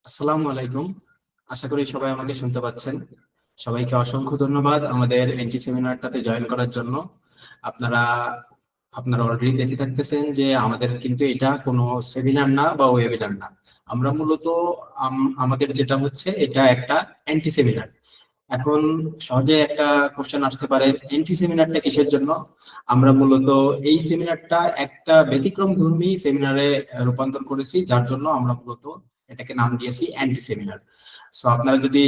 আসসালামু আলাইকুম। আশা করি সবাই আমাকে শুনতে পাচ্ছেন। সবাইকে অসংখ্য ধন্যবাদ আমাদের এনটি সেমিনারটাতে জয়েন করার জন্য। আপনারা আপনারা অলরেডি দেখে থাকতেছেন যে আমাদের কিন্তু এটা কোনো সেমিনার না বা ওয়েবিনার না। আমরা মূলত আমাদের যেটা হচ্ছে এটা একটা এনটি সেমিনার। এখন সহজে একটা কোশ্চেন আসতে পারে, এনটি সেমিনারটা কিসের জন্য? আমরা মূলত এই সেমিনারটা একটা ব্যতিক্রম ধর্মী সেমিনারে রূপান্তর করেছি, যার জন্য আমরা মূলত এটাকে নাম দিয়েছি অ্যান্টি সেমিনার। সো আপনারা যদি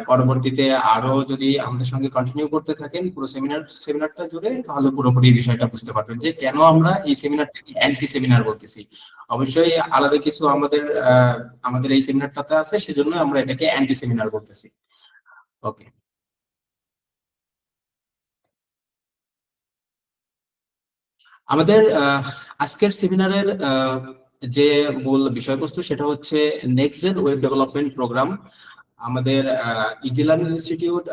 পরবর্তীতে আরো যদি আমাদের সঙ্গে কন্টিনিউ করতে থাকেন পুরো সেমিনারটা জুড়ে, তাহলে পুরোপুরি বিষয়টা বুঝতে পারবেন যে কেন আমরা এই সেমিনারটাকে অ্যান্টি সেমিনার বলতেছি। অবশ্যই আলাদা কিছু আমাদের এই সেমিনারটাতে আছে, সেজন্য আমরা এটাকে অ্যান্টি সেমিনার বলতেছি। ওকে, আমাদের আজকের সেমিনারের যে মূল বিষয়বস্তু সেটা হচ্ছে next gen web development program. আমাদের easy learning institute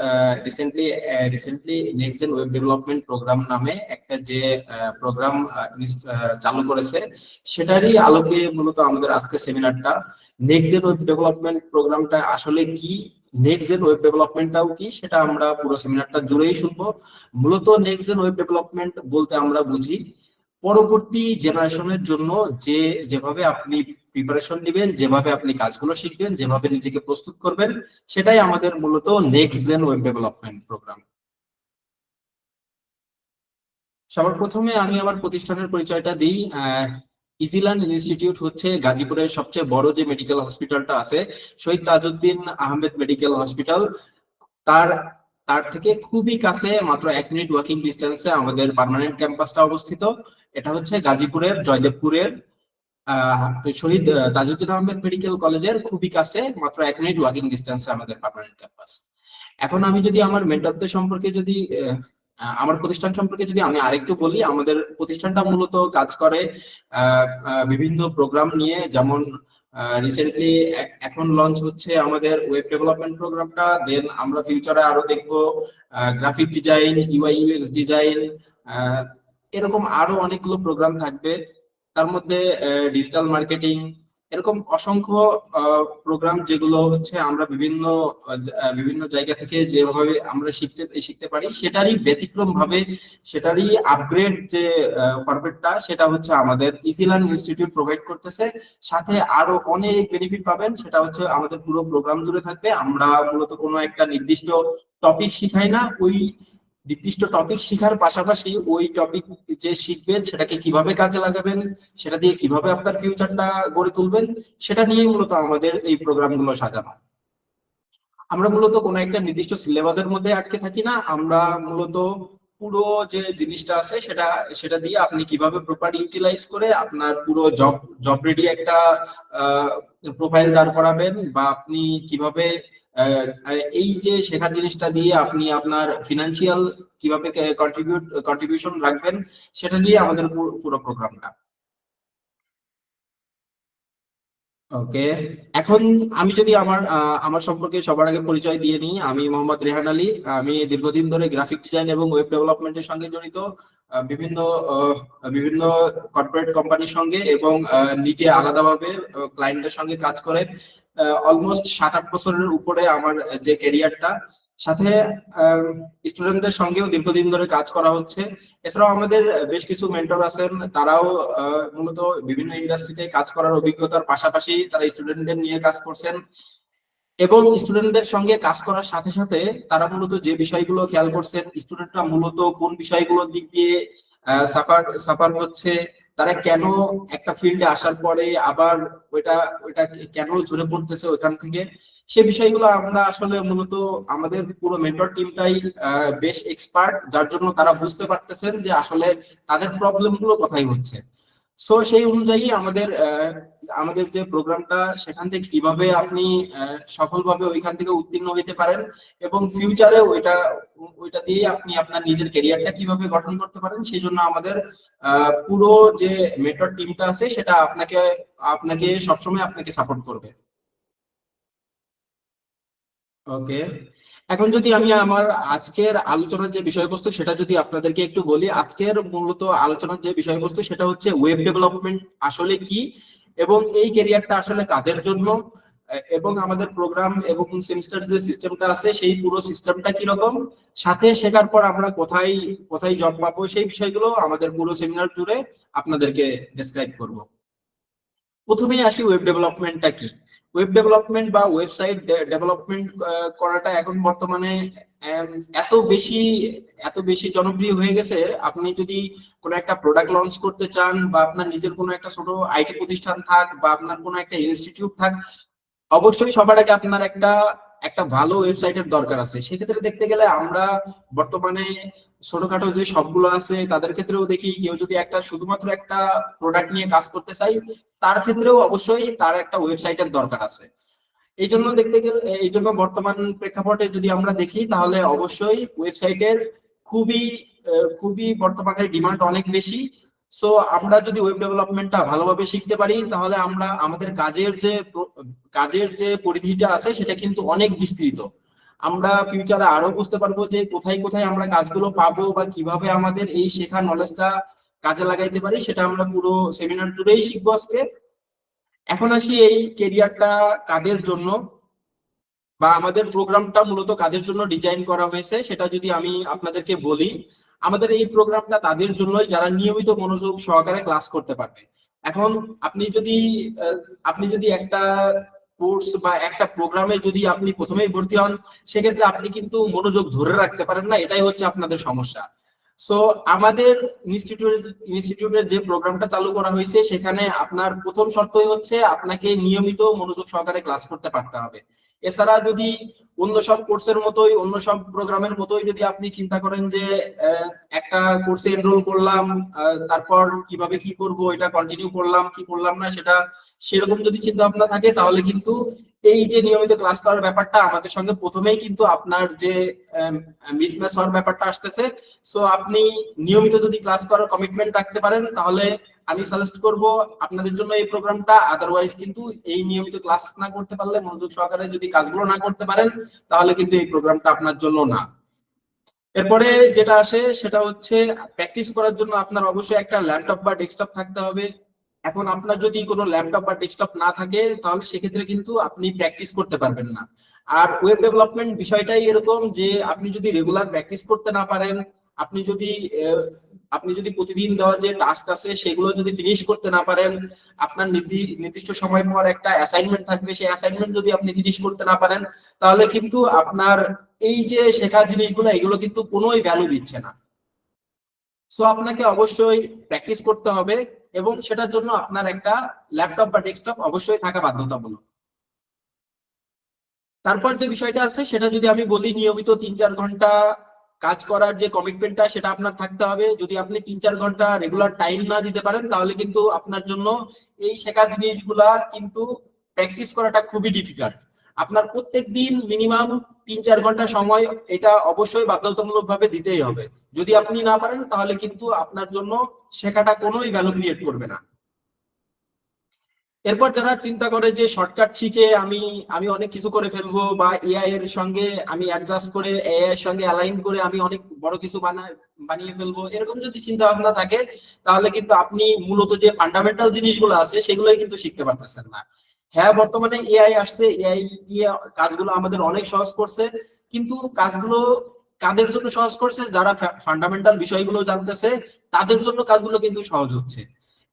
recently next gen web development program নামে একটা যে প্রোগ্রাম চালু করেছে, সেটারই আলোকে মূলত আমাদের আজকের সেমিনারটা। নেক্সট জেন ওয়েব ডেভেলপমেন্ট প্রোগ্রামটা আসলে কি, নেক্সট জেন ওয়েব ডেভেলপমেন্টটাও কি, সেটা আমরা পুরো সেমিনারটা জুড়েই শুনবো। মূলত নেক্সট জেন ওয়েব ডেভেলপমেন্ট বলতে আমরা বুঝি পরবর্তী জেনারেশনের জন্য যেভাবে আপনি প্রিপারেশন নেবেন, যেভাবে আপনি কাজগুলো শিখবেন, যেভাবে নিজেকে প্রস্তুত করবেন, সেটাই আমাদের মূলত next gen web development program. সবার প্রথমে আমি আমার প্রতিষ্ঠানের পরিচয়টা দিই। ইজিলার্ন ইনস্টিটিউট হচ্ছে গাজীপুরের সবচেয়ে বড় যে মেডিকেল হসপিটালটা আছে, শহীদ তাজউদ্দিন আহমেদ মেডিকেল হসপিটাল, তার তার থেকে খুবই কাছে, মাত্র 1 মিনিট ওয়াকিং ডিস্টেন্সে আমাদের পার্মানেন্ট ক্যাম্পাসটা অবস্থিত। এটা হচ্ছে গাজীপুরের জয়দেবপুরের শহীদ তাজউদ্দিন আহমেদ মেডিকেল কলেজের খুবই কাছে, মাত্র 1 মিনিট ওয়াকিং ডিস্টেন্সে আমাদের পার্মানেন্ট ক্যাম্পাস। এখন আমি যদি আমার মেন্টরদের সম্পর্কে যদি আমার প্রতিষ্ঠান সম্পর্কে যদি আমি আরেকটু বলি, আমাদের প্রতিষ্ঠানটা মূলত কাজ করে বিভিন্ন প্রোগ্রাম নিয়ে। যেমন রিসেন্টলি এখন লঞ্চ হচ্ছে আমাদের ওয়েব ডেভেলপমেন্ট প্রোগ্রামটা, দেন আমরা ফিউচারে আরো দেখবো graphic design, UI UX design, এরকম আরো অনেকগুলো প্রোগ্রাম থাকবে। তার মধ্যে ডিজিটাল মার্কেটিং, এরকম অসংখ্য প্রোগ্রাম যেগুলো হচ্ছে আমরা বিভিন্ন জায়গা থেকে যেভাবে আমরা শিখতে পারি, সেটারই ব্যতিক্রম ভাবে, সেটারই আপগ্রেড যে ফরম্যাটটা, সেটা হচ্ছে আমাদের ইজি লার্ন ইনস্টিটিউট প্রোভাইড করতেছে। সাথে আরো অনেক বেনিফিট পাবেন, সেটা হচ্ছে আমাদের পুরো প্রোগ্রাম জুড়ে থাকবে। আমরা মূলত কোনো একটা নির্দিষ্ট টপিক শিখাই না, ওই নির্দিষ্ট টপিক শিখার পাশাপাশি ওই টপিক যে শিখবেন সেটাকে কিভাবে কাজে লাগাবেন, সেটা দিয়ে কিভাবে আপনার ফিউচারটা গড়ে তুলবেন, সেটা নিয়ে মূলত আমাদের এই প্রোগ্রামগুলো সাজানো। আমরা মূলত কোনো একটা নির্দিষ্ট সিলেবাসের মধ্যে আটকে থাকি না, আমরা মূলত পুরো যে জিনিসটা আছে সেটা সেটা দিয়ে আপনি কিভাবে প্রপার ইউটিলাইজ করে আপনার পুরো জব রেডি একটা প্রোফাইল দাঁড় করাবেন, বা আপনি কিভাবে এই যে শেখার জিনিসটা দিয়ে আপনি আপনার ফিনান্সিয়াল কিভাবে কন্ট্রিবিউশন রাখবেন, সেটা নিয়ে আমাদের পুরো প্রোগ্রামটা। ওকে, এখন আমি যদি আমার সম্পর্কে সবার আগে পরিচয় দিয়ে নিই। আমি মোহাম্মদ রেহান আলী। আমি দীর্ঘদিন ধরে গ্রাফিক ডিজাইন এবং ওয়েব ডেভেলপমেন্টের সঙ্গে জড়িত, বিভিন্ন বিভিন্ন কর্পোরেট কোম্পানির সঙ্গে এবং নিজে আলাদাভাবে ক্লায়েন্টের সঙ্গে কাজ করে অলমোস্ট 7-8 বছরের উপরে আমার যে ক্যারিয়ারটা। সাথে স্টুডেন্টদের সঙ্গেও দীর্ঘদিন ধরে কাজ করা হচ্ছে। এছাড়াও আমাদের বেশ কিছু মেন্টর আছেন, তারাও মূলত বিভিন্ন ইন্ডাস্ট্রিতে কাজ করার অভিজ্ঞতার পাশাপাশি তারা স্টুডেন্টদের নিয়ে কাজ করছেন। এবং স্টুডেন্টদের সঙ্গে কাজ করার সাথে সাথে তারা মূলত যে বিষয়গুলো খেয়াল করছেন, স্টুডেন্টরা মূলত কোন বিষয়গুলোর দিক দিয়ে সাফার হচ্ছে, তারা কেন একটা ফিল্ডে আসার পরে আবার ওইটা ওইটা কেন ঝরে পড়তেছে ওইখান থেকে, সে বিষয়গুলো আমরা আসলে মূলত আমাদের পুরো মেন্টর টিমটাই বেশ এক্সপার্ট, যার জন্য তারা বুঝতে পারতেছেন যে আসলে তাদের প্রবলেম গুলো কোথায় হচ্ছে। সো সেই অনুযায়ী আমাদের যে প্রোগ্রামটা, সেখান থেকে কিভাবে আপনি সফলভাবে ওইখান থেকে উত্তীর্ণ হইতে পারেন এবং ফিউচারে ওইটা দিয়ে আপনি আপনার নিজের ক্যারিয়ারটা কিভাবে গঠন করতে পারেন, সেই জন্য আমাদের পুরো যে মেন্টর টিমটা আছে সেটা আপনাকে আপনাকে সবসময় আপনাকে সাপোর্ট করবে। ওকে, এখন যদি আমি আমার আজকের আলোচনার যে বিষয়বস্তু সেটা যদি আপনাদেরকে একটু বলি। আজকের মূলত আলোচনার যে বিষয়বস্তু সেটা হচ্ছে ওয়েব ডেভেলপমেন্ট আসলে কি এবং এই ক্যারিয়ারটা আসলে কাদের জন্য। এবং আমাদের প্রোগ্রাম এবং সেমিস্টার যে সিস্টেমটা আছে সেই পুরো সিস্টেমটা কিরকম, সাথে শেখার পর আমরা কোথায় কোথায় জব পাবো, সেই বিষয়গুলো আমাদের পুরো সেমিনার জুড়ে আপনাদেরকে ডেসক্রাইব করব। প্রথমেই আসি, ওয়েব ডেভেলপমেন্টটা কি। ওয়েব ডেভেলপমেন্ট বা ওয়েবসাইট ডেভেলপমেন্ট করাটা এখন বর্তমানে আম, এত বেশি এত বেশি জনপ্রিয় হয়ে গেছে। আপনি যদি কোনো একটা প্রোডাক্ট লঞ্চ করতে চান, বা আপনার নিজের কোনো একটা ছোট আইটি প্রতিষ্ঠান থাক, বা আপনার কোনো একটা ইনস্টিটিউট থাক, অবশ্যই সবার আগে আপনার একটা একটা ভালো ওয়েবসাইটের দরকার আছে। সেক্ষেত্রে দেখতে গেলে আমরা বর্তমানে ছোটখাটো যে সবগুলো আছে তাদের ক্ষেত্রেও দেখি, কেউ যদি একটা শুধুমাত্র একটা প্রোডাক্ট নিয়ে কাজ করতে চাই, তার ক্ষেত্রেও অবশ্যই তার একটা ওয়েবসাইটের দরকার আছে। এই জন্য দেখতে গেলে, এই জন্য বর্তমান প্রেক্ষাপটে যদি আমরা দেখি, তাহলে অবশ্যই ওয়েবসাইটের খুবই খুবই বর্তমানে ডিমান্ড অনেক বেশি। সো আমরা যদি ওয়েব ডেভেলপমেন্টটা ভালোভাবে শিখতে পারি, তাহলে আমরা আমাদের কাজের যে পরিধিটা আছে সেটা কিন্তু অনেক বিস্তৃত। আমরা ফিউচারে আরো বুঝতে পারবো যে কোথায় কোথায় আমরা কাজগুলো পাবো, বা কিভাবে আমাদের এই শেখা নলেজটা কাজে লাগাইতে পারি, সেটা আমরা পুরো সেমিনার জুড়েই শিখবো আজকে। এখন আসি, এই কেরিয়ারটা কাদের জন্য, বা আমাদের প্রোগ্রামটা মূলত কাদের জন্য ডিজাইন করা হয়েছে, সেটা যদি আমি আপনাদেরকে বলি, আমাদের এই প্রোগ্রামটা তাদের জন্যই যারা নিয়মিত মনোযোগ সহকারে ক্লাস করতে পারবে। এখন আপনি যদি একটা কোর্স বা একটা প্রোগ্রামে যদি আপনি প্রথমেই ভর্তি হন, সেক্ষেত্রে আপনি কিন্তু মনোযোগ ধরে রাখতে পারেন না, এটাই হচ্ছে আপনাদের সমস্যা। সো আমাদের ইনস্টিটিউটের যে প্রোগ্রামটা চালু করা হয়েছে, সেখানে আপনার প্রথম শর্তই হচ্ছে আপনাকে নিয়মিত মনোযোগ সহকারে ক্লাস করতে পারতে হবে। এছাড়া যদি অন্য সব কোর্সের মতোই, অন্য সব প্রোগ্রামের মতোই যদি আপনি চিন্তা করেন যে একটা কোর্সে এনরোল করলাম, তারপর কিভাবে কি করব, এটা কন্টিনিউ করলাম কি করলাম না, সেটা সেরকম যদি চিন্তা ভাবনা থাকে, তাহলে কিন্তু এই যে নিয়মিত ক্লাস করার ব্যাপারটা আমাদের সঙ্গে প্রথমেই কিন্তু আপনার যে মিসম্যাচ হওয়ার ব্যাপারটা আসতেছে। সো আপনি নিয়মিত যদি ক্লাস করার কমিটমেন্ট রাখতে পারেন, তাহলে আমি সাজেস্ট করব আপনাদের জন্য এই প্রোগ্রামটা। আদারওয়াইজ কিন্তু এই নিয়মিত ক্লাস না করতে পারলে, মনোযোগ সহকারে যদি কাজগুলো না করতে পারেন, তাহলে কিন্তু এই প্রোগ্রামটা আপনার জন্য না। এরপরে যেটা আসে সেটা হচ্ছে, প্র্যাকটিস করার জন্য আপনার অবশ্যই একটা ল্যাপটপ বা ডেস্কটপ থাকতে হবে। এখন আপনার যদি কোনো ল্যাপটপ বা ডেস্কটপ না থাকে, তাহলে সেক্ষেত্রে কিন্তু আপনি প্র্যাকটিস করতে পারবেন না। আর ওয়েব ডেভেলপমেন্ট বিষয়টাই এরকম যে আপনি যদি রেগুলার প্র্যাকটিস করতে না পারেন, আপনি যদি প্রতিদিন দেওয়া যে টাস্ক আছে সেগুলো যদি ফিনিশ করতে না পারেন, আপনার নির্দিষ্ট সময় পর একটা অ্যাসাইনমেন্ট থাকবে, সেই অ্যাসাইনমেন্ট যদি আপনি ফিনিশ করতে না পারেন, তাহলে কিন্তু আপনার এই যে শেখা জিনিসগুলো, এগুলো কিন্তু কোনোই ভ্যালু দিচ্ছে না। সো আপনাকে অবশ্যই প্র্যাকটিস করতে হবে, এবং সেটার জন্য আপনার একটা ল্যাপটপ বা ডেস্কটপ অবশ্যই থাকা বাধ্যতামূলক। তারপর যে বিষয়টা আছে সেটা যদি আমি বলি, নিয়মিত 3-4 ঘন্টা কাজ করার যে কমিটমেন্টটা, সেটা আপনার থাকতে হবে। যদি আপনি 3-4 ঘন্টা রেগুলার টাইম না দিতে পারেন, তাহলে কিন্তু আপনার জন্য এই শেখা জিনিসগুলা কিন্তু প্র্যাকটিস করাটা খুবই ডিফিকাল্ট। আপনার প্রত্যেক দিন মিনিমাম 3-4 ঘন্টা সময় এটা অবশ্যই বাধ্যতামূলক ভাবে দিতেই হবে। যদি আপনি না পারেন, তাহলে কিন্তু আপনার জন্য শেখাটা কোনোই ভ্যালু ক্রিয়েট করবে না। এরপর যারা চিন্তা করে যে শর্টকাট শিখে আমি আমি অনেক কিছু করে ফেলবো, বা এআই এর সঙ্গে আমি অ্যাডজাস্ট করে, এআই এর সঙ্গে অ্যালাইন করে আমি অনেক বড় কিছু বানিয়ে ফেলবো, এরকম যদি চিন্তা ভাবনা থাকে, তাহলে কিন্তু আপনি মূলত যে ফান্ডামেন্টাল জিনিসগুলো আছে সেগুলোই কিন্তু শিখতে পারতেছেন না। হ্যাঁ, বর্তমানে এআই আসছে, এআই দিয়ে কাজগুলো আমাদের অনেক সহজ করছে, কিন্তু কাজগুলো কাদের জন্য সহজ করছে? যারা ফান্ডামেন্টাল বিষয়গুলো জানতেছে, তাদের জন্য কাজগুলো কিন্তু সহজ হচ্ছে।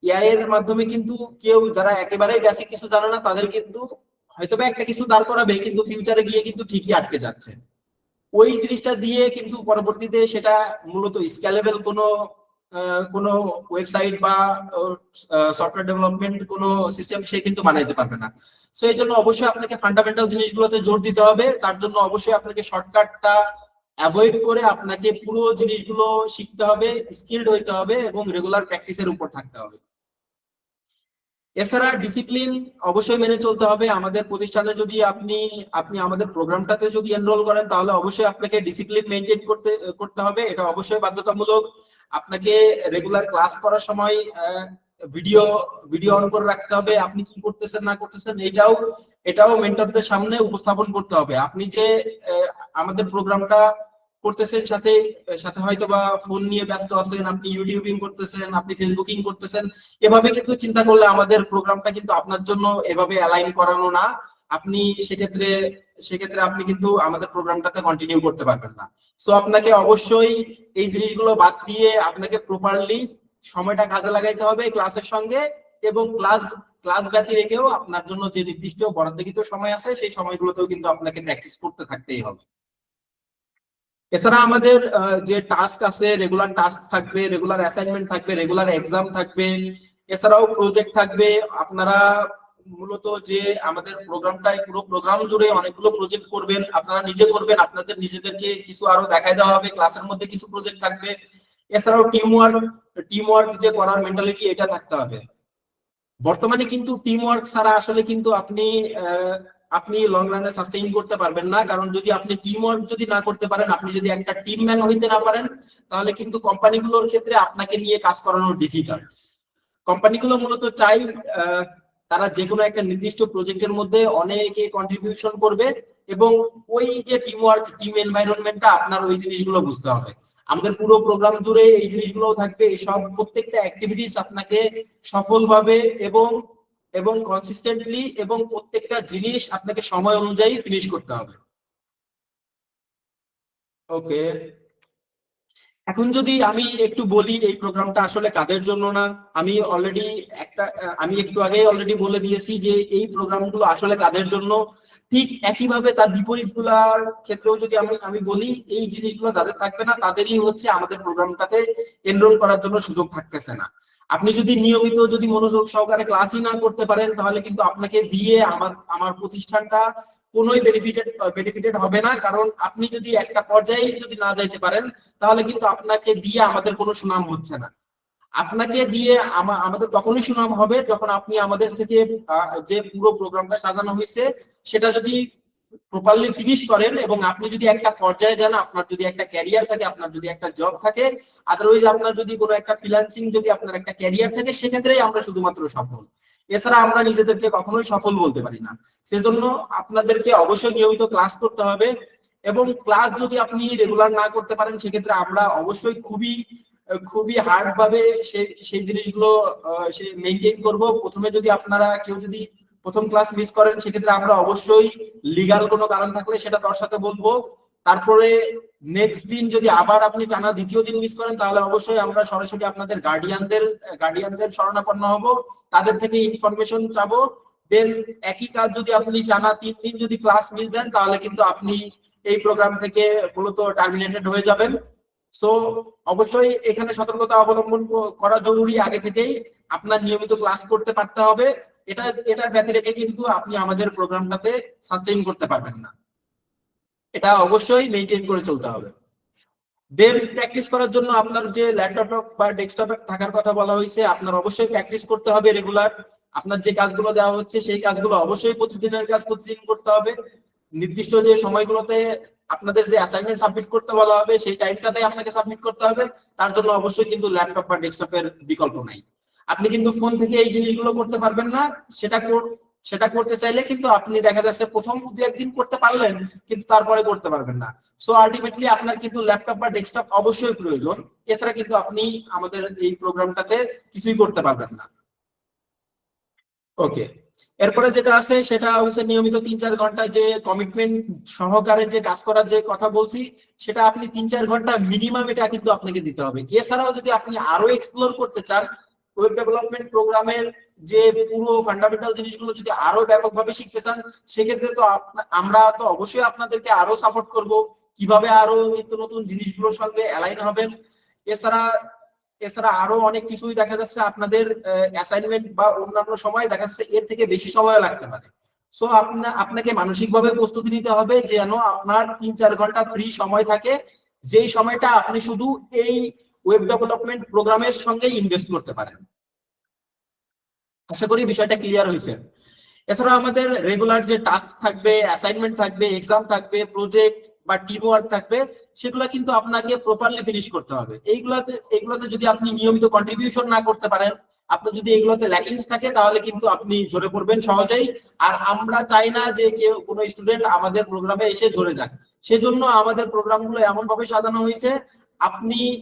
এআই এর মাধ্যমে কিন্তু কেউ যারা একেবারেই বেসিক কিছু জানে না, তাদের কিন্তু হয়তোবা একটা কিছু দাঁড় করাবে, কিন্তু ফিউচারে গিয়ে কিন্তু ঠিকই আটকে যাচ্ছে। ওই জিনিসটা দিয়ে কিন্তু পরবর্তীতে সেটা মূলত স্কেলেবল কোনো ওয়েবসাইট বা সফটওয়্যার ডেভেলপমেন্ট কোনো সিস্টেম সে কিন্তু বানাইতে পারবে না। সো এই জন্য অবশ্যই আপনাকে ফান্ডামেন্টাল জিনিসগুলোতে জোর দিতে হবে। তার জন্য অবশ্যই আপনাকে শর্টকাটটা অ্যাভয়েড করে আপনাকে পুরো জিনিসগুলো শিখতে হবে, স্কিলড হইতে হবে, এবং রেগুলার প্র্যাকটিসের উপর থাকতে হবে। এছাড়া ডিসিপ্লিন অবশ্যই মেনে চলতে হবে। আমাদের প্রতিষ্ঠানে যদি আপনি আপনি আমাদের প্রোগ্রামটাতে যদি এনরোল করেন, তাহলে অবশ্যই আপনাকে ডিসিপ্লিন মেনটেন করতে হবে, এটা অবশ্যই বাধ্যতামূলক। আপনাকে রেগুলার ক্লাস করার সময় ভিডিও ভিডিও অন করে রাখতে হবে, আপনি কি করতেছেন না করতেছেন এটাও মেন্টরদের সামনে উপস্থাপন করতে হবে। আপনি যে আমাদের প্রোগ্রামটা করতেছেন, সাথে সাথে হয়তো বা ফোন নিয়ে ব্যস্ত আছেন, আপনি ইউটিউবিং করতেছেন, আপনি ফেসবুকিং করতেছেন, এভাবে কিন্তু চিন্তা করলে আমাদের প্রোগ্রামটা কিন্তু আপনার জন্য এভাবে অ্যালাইন করানো না। আপনি সেক্ষেত্রে সেক্ষেত্রে আপনি কিন্তু আমাদের প্রোগ্রামটাতে কন্টিনিউ করতে পারবেন না। সো আপনাকে অবশ্যই এই জিনিসগুলো বাদ দিয়ে আপনাকে প্রপারলি সময়টা কাজে লাগাইতে হবে ক্লাসের সঙ্গে, এবং ক্লাস ব্যতী রেখেও আপনার জন্য যে নির্দিষ্ট বরাদ্দকৃত সময় আছে সেই সময়গুলোতেও কিন্তু আপনাকে প্র্যাকটিস করতে থাকতেই হবে। এছাড়া আমাদের যে টাস্ক আছে, রেগুলার টাস্ক থাকবে, রেগুলার অ্যাসাইনমেন্ট থাকবে, রেগুলার এক্সাম থাকবে, এছাড়াও প্রজেক্ট থাকবে। আপনারা মূলত যে আমাদের প্রোগ্রামটাই পুরো প্রোগ্রাম জুড়ে অনেকগুলো প্রজেক্ট করবেন, আপনারা নিজে করবেন, আপনাদের নিজেদেরকে কিছু আরো দেখাই দেওয়া হবে, ক্লাসের মধ্যে কিছু প্রজেক্ট থাকবে। এছাড়াও টিম ওয়ার্ক যে করার মেন্টালিটি এটা থাকতে হবে। বর্তমানে কিন্তু টিম ওয়ার্ক ছাড়া আসলে কিন্তু আপনি লং রানে সাস্টেইন করতে পারবেন না, কারণ যদি আপনি টিম ওয়ার্ক যদি না করতে পারেন, আপনি যদি একটা টিম ম্যান হইতে না পারেন, তাহলে কিন্তু কোম্পানিগুলোর ক্ষেত্রে আপনাকে নিয়ে কাজ করানো ডিফিকাল্ট। কোম্পানিগুলো মূলত চাই তারা যে কোনো একটা নির্দিষ্ট প্রজেক্টের মধ্যে অনেকে কন্ট্রিবিউশন করবে, এবং ওই যে টিম ওয়ার্ক, টিম এনভায়রনমেন্টটা আপনার ওই জিনিসগুলো বুঝতে হবে। আমাদের পুরো প্রোগ্রাম জুড়ে এই জিনিসগুলো থাকবে। সব প্রত্যেকটা অ্যাক্টিভিটিস আপনাকে সফলভাবে এবং কনসিস্টেন্টলি এবং প্রত্যেকটা জিনিস আপনাকে সময় অনুযায়ী ফিনিশ করতে হবে। ওকে, এখন যদি আমি একটু বলি এই প্রোগ্রামটা আসলে কাদের জন্য না, আমি একটু আগে অলরেডি বলে দিয়েছি যে এই প্রোগ্রামগুলো আসলে কাদের জন্য। ঠিক একইভাবে তার বিপরীত গুলার ক্ষেত্রেও যদি আমি বলি, এই জিনিসগুলো যাদের থাকবে না তাদেরই হচ্ছে আমাদের প্রোগ্রামটাতে এনরোল করার জন্য সুযোগ থাকতেছে না। আপনি যদি নিয়মিত যদি মনোযোগ সহকারে ক্লাসই না করতে পারেন, তাহলে কিন্তু আপনাকে দিয়ে আমার প্রতিষ্ঠানটা কোনোই বেনিফিটেড হবে না। কারণ আপনি যদি একটা পর্যায়ে যদি না যাইতে পারেন, তাহলে কিন্তু আপনাকে দিয়ে আমাদের কোনো সুনাম হচ্ছে না। আপনাকে দিয়ে আমাদের তখনই সুনাম হবে যখন আপনি আমাদের থেকে যে পুরো প্রোগ্রামটা সাজানো হয়েছে সেটা যদি প্রপারলি ফিনিশ করেন, এবং আপনি যদি একটা পর্যায়ে যান, আপনার যদি একটা ক্যারিয়ার থাকে, আপনার যদি একটা জব থাকে, আদারওয়াইজ আপনার যদি কোনো একটা ফ্রিল্যান্সিং যদি আপনার একটা ক্যারিয়ার থাকে, সেক্ষেত্রেই আমরা শুধুমাত্র সফল। এছাড়া আমরা নিজেদেরকে কখনোই সফল বলতে পারি না। সেজন্য আপনাদেরকে অবশ্যই নিয়মিত ক্লাস করতে হবে, এবং ক্লাস যদি আপনি রেগুলার না করতে পারেন, সেক্ষেত্রে আমরা অবশ্যই খুবই হার্ড ভাবে সেই জিনিসগুলো মেনটেন করব। প্রথমে যদি আপনারা কেউ যদি প্রথম ক্লাস মিস করেন, সেক্ষেত্রে আমরা অবশ্যই লিগ্যাল কোনো কারণ থাকলে সেটা দর্শাতে বলবো। তারপরে নেক্সট দিন যদি আবার আপনি টানা দ্বিতীয় দিন মিস করেন, তাহলে অবশ্যই আমরা সরাসরি আপনাদের গার্ডিয়ানদের শরণাপন্ন হব, তাদের থেকে ইনফরমেশন চাবো। দেন একই কাজ যদি আপনি টানা 3 দিন যদি ক্লাস মিস দেন, তাহলে কিন্তু আপনি এই প্রোগ্রাম থেকে মূলত টার্মিনেটেড হয়ে যাবেন। সো অবশ্যই এখানে সতর্কতা অবলম্বন করা জরুরি। আগে থেকেই আপনার নিয়মিত ক্লাস করতে পারতে হবে। এটা ব্যতি রেখে কিন্তু আপনি আমাদের প্রোগ্রামটাতে সাস্টেইন করতে পারবেন না। এটা অবশ্যই মেইনটেইন করে চলতে হবে। দেন প্র্যাকটিস করার জন্য আপনার যে ল্যাপটপ বা ডেস্কটপে থাকার কথা বলা হয়েছে, আপনার অবশ্যই প্র্যাকটিস করতে হবে রেগুলার। আপনার যে কাজগুলো দেওয়া হচ্ছে সেই কাজগুলো অবশ্যই প্রতিদিনের কাজ প্রতিদিন করতে হবে। নির্দিষ্ট যে সময়গুলোতে আপনাদের যে অ্যাসাইনমেন্ট সাবমিট করতে বলা হবে সেই টাইমটাতে আপনাকে সাবমিট করতে হবে। তার জন্য অবশ্যই কিন্তু ল্যাপটপ বা ডেস্কটপের বিকল্প নাই। আপনি কিন্তু ফোন থেকে এই জিনিসগুলো করতে পারবেন না। সেটা করতে চাইলে কিন্তু আপনি দেখা যাচ্ছে প্রথম 2-1 দিন করতে পারলেন, কিন্তু তারপরে করতে পারবেন না। সো আলটিমেটলি আপনার কিন্তু ল্যাপটপ বা ডেস্কটপ অবশ্যই প্রয়োজন। এছাড়া কিন্তু আপনি আমাদের এই প্রোগ্রামটাতে কিছুই করতে পারবেন না। ওকে, এরপরে যেটা আছে সেটা হচ্ছে নিয়মিত 3-4 ঘন্টা যে কমিটমেন্ট সহকারে যে কাজ করার যে কথা বলছি, সেটা আপনি 3-4 ঘন্টা মিনিমাম এটা কিন্তু আপনাকে দিতে হবে। এছাড়াও যদি আপনি আরো এক্সপ্লোর করতে চান, ওয়েব ডেভেলপমেন্ট প্রোগ্রামের যে পুরো ফান্ডামেন্টাল জিনিসগুলো যদি আরো ব্যাপকভাবে শিখতে চান, সেক্ষেত্রে তো আমরা তো অবশ্যই আপনাদেরকে আরো সাপোর্ট করব কিভাবে আরো নিত্য নতুন জিনিসগুলোর সঙ্গে অ্যালাইন হবেন। এছাড়া আরো অনেক কিছুই দেখা যাচ্ছে আপনাদের অ্যাসাইনমেন্ট বা অন্যান্য সময় দেখা যাচ্ছে এর থেকে বেশি সময় লাগতে পারে। সো আপনাকে মানসিকভাবে প্রস্তুতি নিতে হবে যেন আপনার 3-4 ঘন্টা ফ্রি সময় থাকে, যেই সময়টা আপনি শুধু এই ওয়েব ডেভেলপমেন্ট প্রোগ্রামের সঙ্গে ইনভেস্ট করতে পারেন। আশা করি বিষয়টা ক্লিয়ার হয়েছে। এছাড়া আমাদের রেগুলার যে টাস্ক থাকবে, অ্যাসাইনমেন্ট থাকবে, এক্সাম থাকবে, প্রজেক্ট বা টিম ওয়ার্ক থাকবে, সেগুলো কিন্তু আপনাকে প্রপারলি ফিনিশ করতে হবে। এইগুলোতে যদি আপনি নিয়মিত কন্ট্রিবিউশন না করতে পারেন, আপনার যদি এইগুলোতে ল্যাকিংস থাকে, তাহলে কিন্তু আপনি ঝরে পড়বেন সহজেই। আর আমরা চাই না যে কেউ কোনো স্টুডেন্ট আমাদের প্রোগ্রামে এসে ঝরে যাক। সেজন্য আমাদের প্রোগ্রামগুলো এমন ভাবে সাজানো হয়েছে,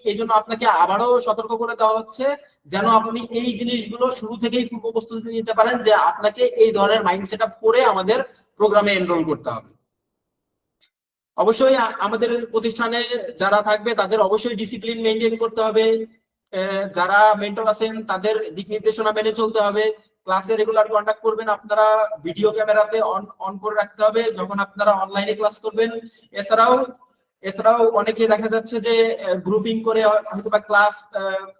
এই জন্য আপনাকে আবারও সতর্ক করে দেওয়া হচ্ছে যেন আপনি এই জিনিসগুলো শুরু থেকেই পূর্ব প্রস্তুতি নিতে পারেন যে আপনাকে এই ধরনের মাইন্ড সেট আপ করে আমাদের প্রোগ্রামে এনরোল করতে হবে। অবশ্যই আমাদের প্রতিষ্ঠানে যারা থাকবে তাদের অবশ্যই ডিসিপ্লিন মেনটেন করতে হবে, যারা মেন্টর আছেন তাদের দিক নির্দেশনা মেনে চলতে হবে, ক্লাসে রেগুলার কন্টাক্ট করবেন, আপনারা ভিডিও ক্যামেরাতে অন করে রাখতে হবে যখন আপনারা অনলাইনে ক্লাস করবেন। এছাড়াও অনেকে দেখা যাচ্ছে যে গ্রুপিং করে হয়তোবা ক্লাস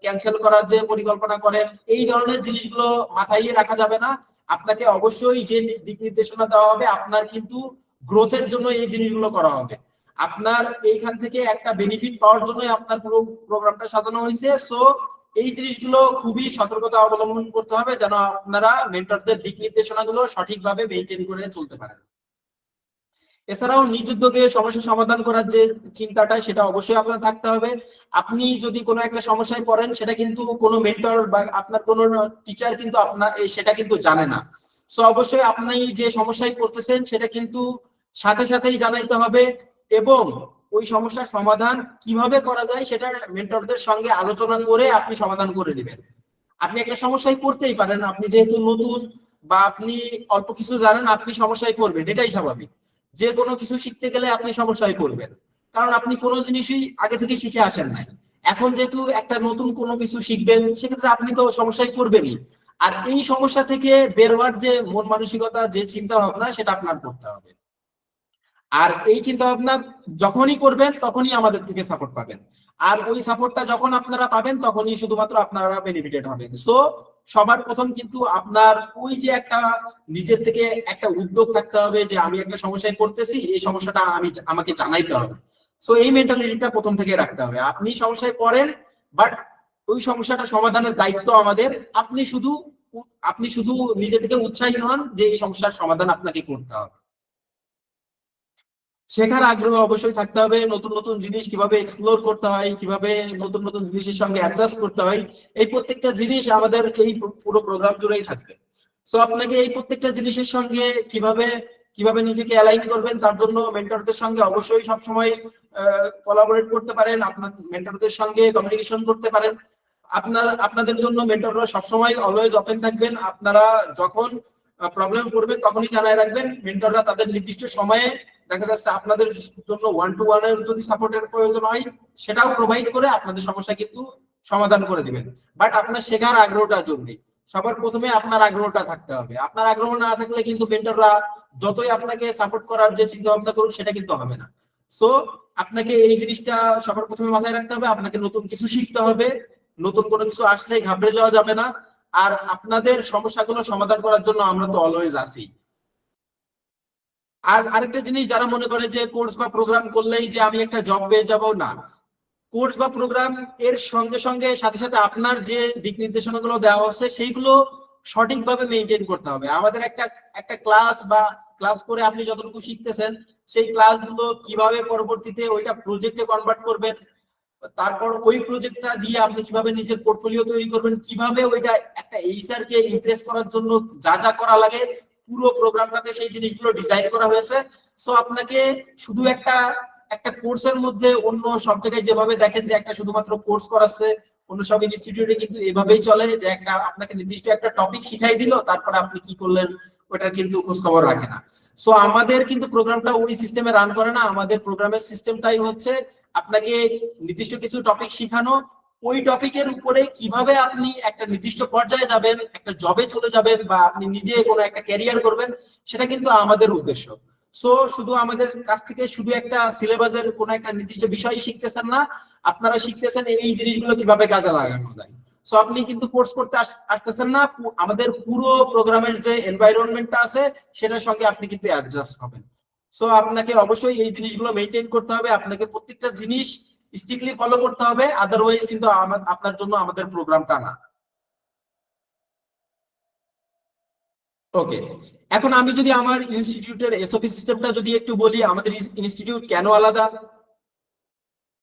ক্যান্সেল করার যে পরিকল্পনা করেন, এই ধরনের জিনিসগুলো মাথায় রাখা যাবে না। আপনাকে অবশ্যই যে দিক নির্দেশনা দেওয়া হবে আপনার কিন্তু গ্রোথের জন্য এই জিনিসগুলো করা হবে, আপনার এইখান থেকে একটা বেনিফিট পাওয়ার জন্য আপনার পুরো প্রোগ্রামটা সাজানো হয়েছে। সো এই জিনিসগুলো খুবই সতর্কতা অবলম্বন করতে হবে যেন আপনারা মেন্টরদের দিক নির্দেশনাগুলো সঠিকভাবে মেনটেন করে চলতে পারেন। এছাড়াও নিজ উদ্যোগে সমস্যা সমাধান করার যে চিন্তাটা সেটা অবশ্যই আপনার থাকতে হবে। আপনি যদি কোনো একটা সমস্যায় পড়েন সেটা কিন্তু কোনো মেন্টর বা আপনার কোনো টিচার কিন্তু আপনার সেটা কিন্তু জানে না। সো অবশ্যই আপনি যে সমস্যায় পড়তেছেন সেটা কিন্তু সাথে সাথেই জানাইতে হবে এবং ওই সমস্যার সমাধান কিভাবে করা যায় সেটা মেন্টরদের সঙ্গে আলোচনা করে আপনি সমাধান করে নেবেন। আপনি একটা সমস্যায় পড়তেই পারেন, আপনি যেহেতু নতুন বা আপনি অল্প কিছু জানেন আপনি সমস্যায় পড়বেন, এটাই স্বাভাবিক। যে কোনো কিছু শিখতে গেলে আপনি সমস্যায় পড়বেন, কারণ আপনি কোনো জিনিসই আগে থেকে শিখে আসেন নাই। এখন যেহেতু একটা নতুন কোনো কিছু শিখবেন সেক্ষেত্রে আপনি তো সমস্যায় পড়বেনই। আর এই সমস্যা থেকে বের হওয়ার যে মন মানসিকতা, যে চিন্তা ভাবনা সেটা আপনার করতে হবে। আর এই চিন্তা ভাবনা যখনই করবেন তখনই আমাদের থেকে সাপোর্ট পাবেন, আর ওই সাপোর্টটা যখন আপনারা পাবেন তখনই শুধুমাত্র আপনারা বেনিফিটেড হবেন। সো সবার প্রথম কিন্তু আপনার ওই যে একটা নিজের থেকে একটা উদ্যোগ থাকতে হবে যে আমি একটা সমস্যায় পড়তেছি, এই সমস্যাটা আমাকে জানাইতে হবে। সো এই মেন্টালিটিটা প্রথম থেকে রাখতে হবে। আপনি সমস্যায় পড়েন বাট ওই সমস্যাটা সমাধানের দায়িত্ব আমাদের। আপনি শুধু নিজে থেকে উৎসাহী হন যে এই সমস্যার সমাধান আপনাকে করতে হবে। শেখার আগ্রহ অবশ্যই থাকতে হবে, নতুন নতুন জিনিস কিভাবে এক্সপ্লোর করতে হয়, কিভাবে নতুন নতুন জিনিসের সঙ্গে অ্যাডজাস্ট করতে হয়, এই প্রত্যেকটা জিনিস আমাদের এই পুরো প্রোগ্রাম জুড়েই থাকবে। সো আপনাকে এই প্রত্যেকটা জিনিসের সঙ্গে কিভাবে কিভাবে নিজেকে অ্যালাইন করবেন তার জন্য মেন্টরদের সঙ্গে অবশ্যই সবসময় কোলাবোরেট করতে পারেন, আপনার মেন্টরদের সঙ্গে কমিউনিকেশন করতে পারেন। আপনাদের জন্য মেন্টররা সবসময় অলওয়েজ ওপেন থাকবেন। আপনারা যখন প্রবলেম করবেন তখনই জানায় রাখবেন, মেন্টররা তাদের নির্দিষ্ট সময়ে দেখা যাচ্ছে আপনাদের জন্য 1-to-1 এর যদি সাপোর্টের প্রয়োজন হয় সেটাও প্রোভাইড করে আপনাদের সমস্যা কিন্তু সমাধান করে দিবেন। বাট আপনার শেখার আগ্রহটা জরুরি, সবার প্রথমে আপনার আগ্রহটা থাকতে হবে। আপনার আগ্রহ না থাকলে কিন্তু মেন্টররা যতই আপনাকে সাপোর্ট করার যে চিন্তা ভাবনা করুক সেটা কিন্তু হবে না। সো আপনাকে এই জিনিসটা সবার প্রথমে মাথায় রাখতে হবে, আপনাকে নতুন কিছু শিখতে হবে, নতুন কোনো কিছু আসলে ঘাবড়ে যাওয়া যাবে না। আর আপনাদের সমস্যাগুলো সমাধান করার জন্য আমরা তো অলওয়েজ আছি। আর আরেকটা জিনিস, যারা মনে করে যে কোর্স বা প্রোগ্রাম করলেই যে আমি একটা জব পেয়ে যাব, না। কোর্স বা প্রোগ্রাম এর সঙ্গে সঙ্গে সাথে সাথে আপনার যে দিক নির্দেশনাগুলো দেওয়া হচ্ছে সেইগুলো সঠিকভাবে মেনটেন করতে হবে। আমাদের একটা ক্লাস করে আপনি যতটুকু শিখতেছেন সেই ক্লাসগুলো কিভাবে পরবর্তীতে ওইটা প্রজেক্টে কনভার্ট করবেন, তারপর ওই প্রজেক্টটা দিয়ে আপনি কিভাবে নিজের পোর্টফোলিও তৈরি করবেন, কিভাবে ওইটা একটা এইচআর কে ইমপ্রেস করার জন্য যা যা করা লাগে পুরো প্রোগ্রামটাতে সেই জিনিসগুলো ডিজাইন করা হয়েছে। সো আপনাকে শুধু একটা কোর্সের মধ্যে, অন্য সব জায়গায় যেভাবে দেখেন যে একটা শুধুমাত্র কোর্স করাচ্ছে, অন্য সব ইনস্টিটিউটে কিন্তু এভাবেই চলে যে আপনাকে নির্দিষ্ট একটা টপিক শিখাই দিল, তারপরে আপনি কি করলেন ওটার কিন্তু খোঁজ খবর রাখে না। সো আমাদের কিন্তু প্রোগ্রামটা ওই সিস্টেমে রান করে না। আমাদের প্রোগ্রামের সিস্টেমটাই হচ্ছে আপনাকে নির্দিষ্ট কিছু টপিক শিখানো, ওই টপিকের উপরে কিভাবে আপনি একটা নির্দিষ্ট পর্যায়ে যাবেন, একটা জবে চলে যাবেন বা আপনি নিজে কোনো একটা ক্যারিয়ার করবেন, সেটা কিন্তু আমাদের উদ্দেশ্য। সো শুধু আমাদের কাছ থেকে শুধু একটা সিলেবাসের কোনো একটা নির্দিষ্ট বিষয় শিখতেছেন না, আপনারা শিখতেছেন এই জিনিসগুলো কিভাবে কাজে লাগানো যায়। সো আপনি কিন্তু কোর্স করতে আসতেছেন না, আমাদের পুরো প্রোগ্রামের যে এনভায়রনমেন্টটা আছে সেটার সঙ্গে আপনি কিন্তু অ্যাডজাস্ট হবেন। সো আপনাকে অবশ্যই এই জিনিসগুলো মেনটেন করতে হবে, আপনাকে প্রত্যেকটা জিনিস স্ট্রিক্টলি ফলো করতে হবে, আদারওয়াইজ কিন্তু আপনার জন্য আমাদের প্রোগ্রামটা না। ওকে, এখন আমি যদি আমার ইনস্টিটিউটের এসওপি সিস্টেমটা যদি একটু বলি, আমাদের ইনস্টিটিউট কেন আলাদা।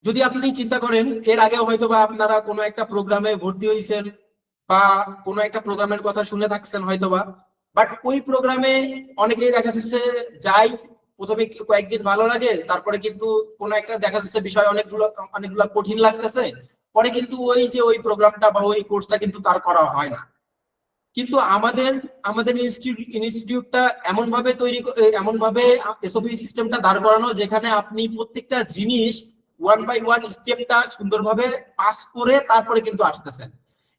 যদি আপনি চিন্তা করেন এর আগে হয়তো বা আপনারা কোনো একটা প্রোগ্রামে ভর্তি হয়েছেন বা কোনো একটা প্রোগ্রামের কথা শুনে থাকছেন হয়তোবা, বাট ওই প্রোগ্রামে অনেকেই দেখা যাচ্ছে যাই, প্রথমে কয়েকদিন ভালো লাগে, তারপরে কিন্তু কোনো একটা দেখা যাচ্ছে বিষয় অনেকগুলো কঠিন লাগতেছে, পরে কিন্তু ওই যে ওই প্রোগ্রামটা বা ওই কোর্সটা কিন্তু তার করা হয় না। কিন্তু আমাদের আমাদের ইনস্টিটিউটটা এমন ভাবে এসওপি সিস্টেমটা দাঁড় করানো যেখানে আপনি প্রত্যেকটা জিনিস ওয়ান বাই ওয়ান স্টেপটা সুন্দরভাবে পাস করে তারপরে কিন্তু আসতেছেন।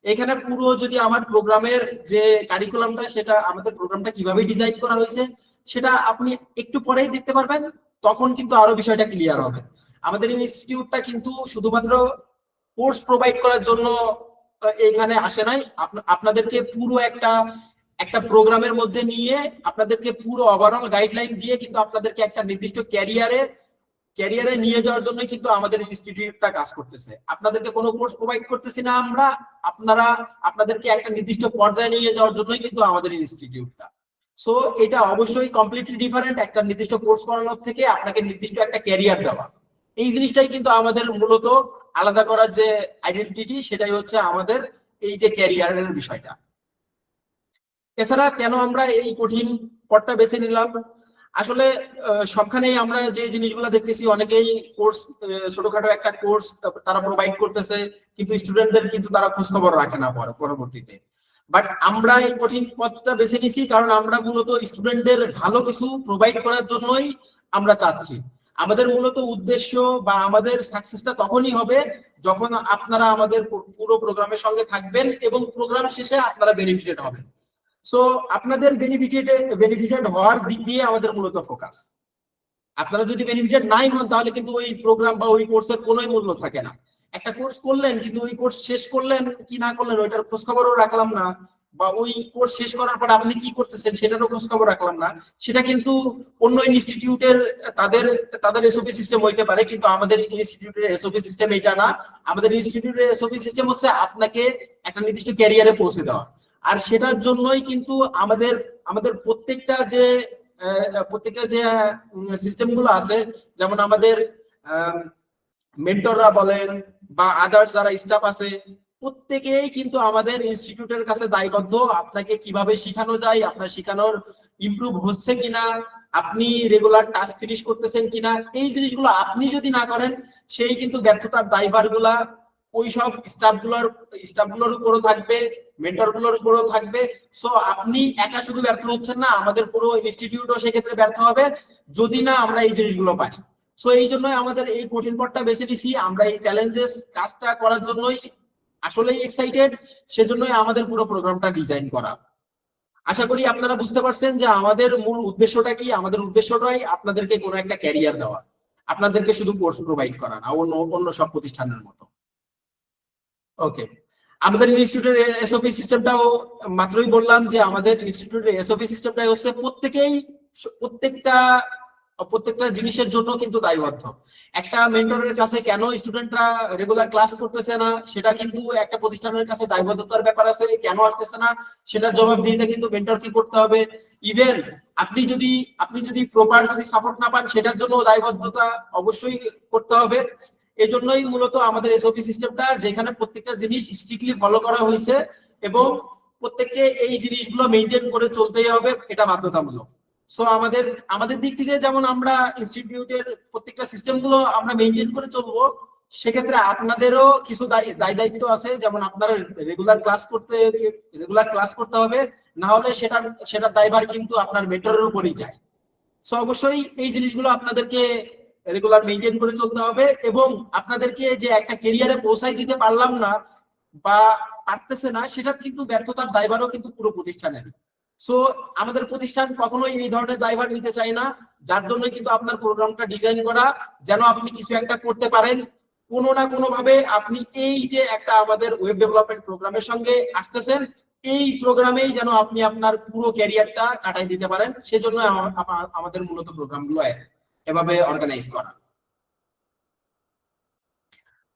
এখানে পুরো যদি আমার প্রোগ্রামের যে কারিকুলামটা, সেটা আমাদের প্রোগ্রামটা কিভাবে ডিজাইন করা হয়েছে সেটা আপনি একটু পরেই দেখতে পারবেন, তখন কিন্তু আরো বিষয়টা ক্লিয়ার হবে। আমাদের ইনস্টিটিউটটা কিন্তু শুধুমাত্র কোর্স প্রোভাইড করার জন্য এখানে আসে নাই, আপনাদেরকে পুরো একটা একটা প্রোগ্রামের মধ্যে নিয়ে আপনাদেরকে পুরো ওভারঅল গাইডলাইন দিয়ে কিন্তু আপনাদেরকে একটা নির্দিষ্ট ক্যারিয়ারে নিয়ে যাওয়ার জন্য কিন্তু আমাদের ইনস্টিটিউটটা কাজ করতেছে। আপনাদেরকে কোনো কোর্স প্রোভাইড করতেছি না আমরা, আপনাদেরকে একটা নির্দিষ্ট পর্যায়ে নিয়ে যাওয়ার জন্যই কিন্তু আমাদের ইনস্টিটিউটটা। সো এটা অবশ্যই কমপ্লিটলি ডিফারেন্ট একটা নির্দিষ্ট কোর্স করানোর থেকে আপনাকে নির্দিষ্ট একটা ক্যারিয়ার দেওয়া। এই জিনিসটাই কিন্তু আমাদের মূলত আলাদা করার যে আইডেন্টিটি, সেটাই হচ্ছে আমাদের এই যে ক্যারিয়ারের বিষয়টা। এছাড়া কেন আমরা এই কঠিন পথটা বেছে নিলাম, আসলে সবখানেই আমরা যে জিনিসগুলো দেখতেছি, অনেকেই কোর্স ছোটখাটো একটা কোর্স তারা প্রোভাইড করতেছে, কিন্তু স্টুডেন্টদের কিন্তু তারা খোঁজ খবর রাখে না পরবর্তীতে। বাট আমরা এই কঠিন পথটা বেছে নিছি কারণ আমরা মূলত স্টুডেন্টদের ভালো কিছু প্রোভাইড করার জন্যই আমরা চাচ্ছি। আমাদের মূলত উদ্দেশ্য বা আমাদের সাকসেসটা তখনই হবে যখন আপনারা আমাদের পুরো প্রোগ্রামের সঙ্গে থাকবেন এবং প্রোগ্রাম শেষে আপনারা বেনিফিটেড হবেন। সো আপনাদের বেনিফিটেড হওয়ার দিক দিয়ে আমাদের মূলত ফোকাস। আপনারা যদি বেনিফিটেড নাই হন তাহলে কিন্তু ওই প্রোগ্রাম বা ওই কোর্সের কোনো মূল্য থাকে না। একটা কোর্স করলেন কিন্তু ওই কোর্স শেষ করলেন কি না করলেন ওইটার খোঁজ খবরও রাখলাম না, বা ওই কোর্স শেষ করার পর আপনি কি করতেছেন সেটারও খোঁজ খবর রাখলাম না, সেটা কিন্তু অন্য ইনস্টিটিউটের তাদের এসওপি সিস্টেম হইতে পারে, কিন্তু আমাদের ইনস্টিটিউটের এসওপি সিস্টেম এটা না। আমাদের ইনস্টিটিউটের এসওপি সিস্টেম হচ্ছে আপনাকে একটা নির্দিষ্ট ক্যারিয়ারে পৌঁছে দেওয়া। আর সেটার জন্যই কিন্তু আমাদের প্রত্যেকটা যে সিস্টেম গুলো আছে, যেমন আমাদের মেন্টররা বলেন বা আদার্স যারা স্টাফ আছে, প্রত্যেকেই কিন্তু আমাদের ইনস্টিটিউটের কাছে দায়বদ্ধ আপনাকে কিভাবে শেখানো যায়, আপনার শেখানোর ইমপ্রুভ হচ্ছে কিনা, আপনি রেগুলার টাস্ক ফিনিশ করতেছেন কিনা, এই জিনিসগুলো আপনি যদি না করেন সেই কিন্তু ব্যর্থতার দায়ভার গুলা ওই সব স্টাফগুলোর উপরও থাকবে, মেন্টর গুলোর উপরও থাকবে। সো আপনি একা শুধু ব্যর্থ হচ্ছেন না, আমাদের পুরো ইনস্টিটিউটও সেক্ষেত্রে ব্যর্থ হবে যদি না আমরা এই জিনিসগুলো পারি। সো এই জন্যই আমাদের এই কঠিন পথটা বেছে নিছি। আমরা এই চ্যালেঞ্জেস কাজটা করার জন্যই আসলেই এক্সাইটেড, সেজন্যই আমাদের পুরো প্রোগ্রামটা ডিজাইন করা। আশা করি আপনারা বুঝতে পারছেন যে আমাদের মূল উদ্দেশ্যটা কি। আমাদের উদ্দেশ্যটাই আপনাদেরকে কোনো একটা ক্যারিয়ার দেওয়া, আপনাদেরকে শুধু কোর্স প্রোভাইড করা না অন্য সব প্রতিষ্ঠানের মতো। ওকে, আমাদের ইনস্টিটিউটের এসওপি সিস্টেমটাও মাত্রই বললাম যে আমাদের ইনস্টিটিউটের এসওপি সিস্টেমটাই হচ্ছে প্রত্যেকটা জিনিসের জন্য কিন্তু দায়বদ্ধ। একটা মেন্টরের কাছে কেন স্টুডেন্টরা রেগুলার ক্লাস করতেছে না সেটা কিন্তু একটা প্রতিষ্ঠানের কাছে দায়বদ্ধতার ব্যাপার আছে, কেন আসতেছে না সেটার জবাব দিতে কিন্তু মেন্টরকে করতে হবে। ইভেন আপনি যদি প্রপার সাপোর্ট না পান সেটার জন্য দায়বদ্ধতা অবশ্যই করতে হবে। এজন্যই মূলত আমাদের এসওপি সিস্টেমটা, যেখানে প্রত্যেকটা জিনিস স্ট্রিক্টলি ফলো করা হয়েছে এবং প্রত্যেককে এই জিনিসগুলো মেনটেন করে চলতেই হবে, এটা বাধ্যতামূলক। সো আমাদের দিক থেকে যেমন আমরা ইনস্টিটিউটের প্রত্যেকটা সিস্টেম গুলো আমরা মেনটেন করে চলবো, সেক্ষেত্রে আপনাদেরও কিছু দায়িত্ব আছে, যেমন আপনারা রেগুলার ক্লাস করতে হবে, না হলে সেটার দায়ভার কিন্তু আপনার মেন্টরের উপরই যায়। সো অবশ্যই এই জিনিসগুলো আপনাদেরকে রেগুলার মেনটেন করে চলতে হবে এবং আপনাদেরকে যে একটা ক্যারিয়ারে পৌঁছাই দিতে পারলাম না বা পারতেছে না, সেটার কিন্তু ব্যর্থতার দায়ভারও কিন্তু পুরো প্রতিষ্ঠানের। সো আমাদের প্রতিষ্ঠান কখনোই এই ধরনের দায়ভার নিতে চায় না, যার জন্য কিন্তু আপনার প্রোগ্রামটা ডিজাইন করা, যেন আপনি কিছু একটা করতে পারেন কোনো না কোনো ভাবে। আপনি এই যে একটা আমাদের ওয়েব ডেভেলপমেন্ট প্রোগ্রামের সঙ্গে আসতেছেন, এই প্রোগ্রামেই যেন আপনি আপনার পুরো ক্যারিয়ারটা কাটাই দিতে পারেন, সেজন্য আমাদের মূলত প্রোগ্রামগুলো এভাবে অর্গানাইজ করা।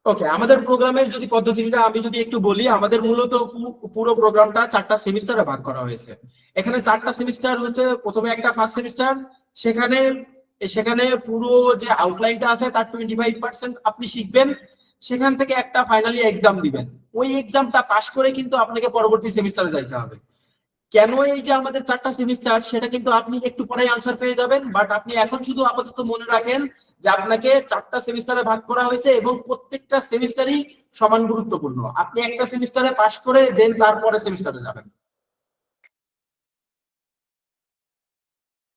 ওকে, আমাদের প্রোগ্রামের যদি পদ্ধতিটা আমি যদি একটু বলি, আমাদের মূলত পুরো প্রোগ্রামটা 4টা সেমিস্টারে ভাগ করা হয়েছে। এখানে 4টা সেমিস্টার হচ্ছে, প্রথমে একটা ফার্স্ট সেমিস্টার, সেখানে পুরো যে আউটলাইনটা আছে তার 25% আপনি শিখবেন, সেখান থেকে একটা ফাইনালি এক্সাম দিবেন। ওই এক্সামটা পাস করে কিন্তু আপনাকে পরবর্তী সেমিস্টারে যাইতে হবে। কেন এই যে আমাদের 4টা সেমিস্টার, সেটা কিন্তু আপনি একটু পরেই আনসার পেয়ে যাবেন, বাট আপনি এখন শুধু আপাতত মনে রাখেন যে আপনাকে 4টা সেমিস্টারে ভাগ করা হয়েছে এবং প্রত্যেকটা সেমিস্টারই সমান গুরুত্বপূর্ণ। আপনি একটা সেমিস্টারে পাশ করে দেন তারপরে সেমিস্টারে যাবেন।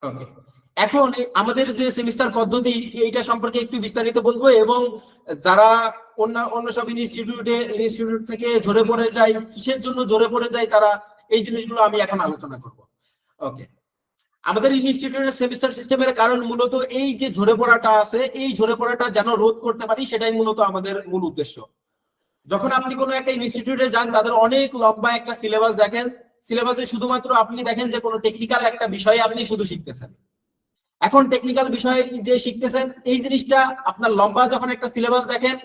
ওকে, এখন আমাদের যে সেমিস্টার পদ্ধতি এইটা সম্পর্কে একটু বিস্তারিত বলবো, এবং যারা অন্য অন্য সব ইনস্টিটিউট থেকে ঝরে পড়ে যায়, কিসের জন্য ঝরে পড়ে যায় তারা, এই জিনিসগুলো আমি এখন আলোচনা করব। ওকে, আমাদের ইনস্টিটিউটের সেমিস্টার সিস্টেমের কারণ মূলত এই যে ঝরে পড়াটা আছে, এই ঝরে পড়াটা যেন রোধ করতে পারি, সেটাই মূলত আমাদের মূল উদ্দেশ্য। যখন আপনি কোনো একটা ইনস্টিটিউটে যান, তাদের অনেক লম্বা একটা সিলেবাস দেখেন, সিলেবাসে শুধুমাত্র আপনি দেখেন যে কোনো টেকনিক্যাল একটা বিষয়ে আপনি শুধু শিখতেছেন। এখন টেকনিক্যাল বিষয়ে যে শিখতেছেন এই জিনিসটা আপনার লম্বা যখন একটা সিলেবাস দেখেন,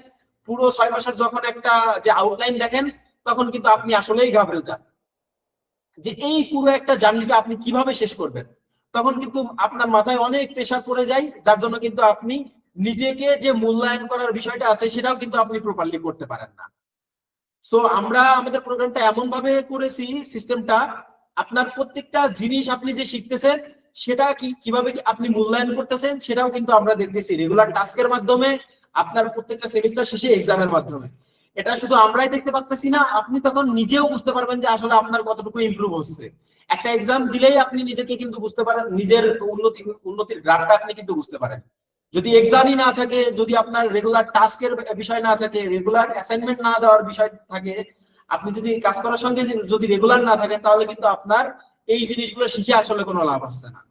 পুরো 6 মাসের যখন একটা যে আউটলাইন দেখেন, তখন কিন্তু আপনি আসলেই ঘাবড়ে যান যে এই পুরো একটা জার্নিটা আপনি কিভাবে শেষ করবেন। তখন কিন্তু আপনার মাথায় অনেক প্রেশার পড়ে যায়, যার জন্য কিন্তু আপনি নিজেকে যে মূল্যায়ন করার বিষয়টা আছে সেটাও কিন্তু আপনি প্রপারলি করতে পারেন না। সো আমরা আমাদের প্রোগ্রামটা এমন ভাবে করেছি, সিস্টেমটা আপনার প্রত্যেকটা জিনিস আপনি যে শিখতেছেন সেটা কিভাবে আপনি মূল্যায়ন করতেছেন সেটাও কিন্তু আমরা দেখতেছি রেগুলার টাস্কের মাধ্যমে, আপনার প্রত্যেকটা সেমিস্টার শেষে এক্সামের মাধ্যমে। এটা শুধু আমরাই দেখতে পাচ্ছি না, আপনি তখন নিজেও বুঝতে পারবেন যে আসলে আপনার কতটুকু ইমপ্রুভ হচ্ছে। একটা এক্সাম দিলেই আপনি নিজেকে কিন্তু বুঝতে পারেন, নিজের উন্নতির গ্রাফটা আপনি কিন্তু বুঝতে পারেন। যদি এক্সামই না থাকে, যদি আপনার রেগুলার টাস্কের বিষয় না থাকে, রেগুলার অ্যাসাইনমেন্ট না দেওয়ার বিষয় থাকে, আপনি যদি কাজ করার সঙ্গে যদি রেগুলার না থাকেন, তাহলে কিন্তু আপনার এই জিনিসগুলো শিখে আসলে কোনো লাভ আসছে না।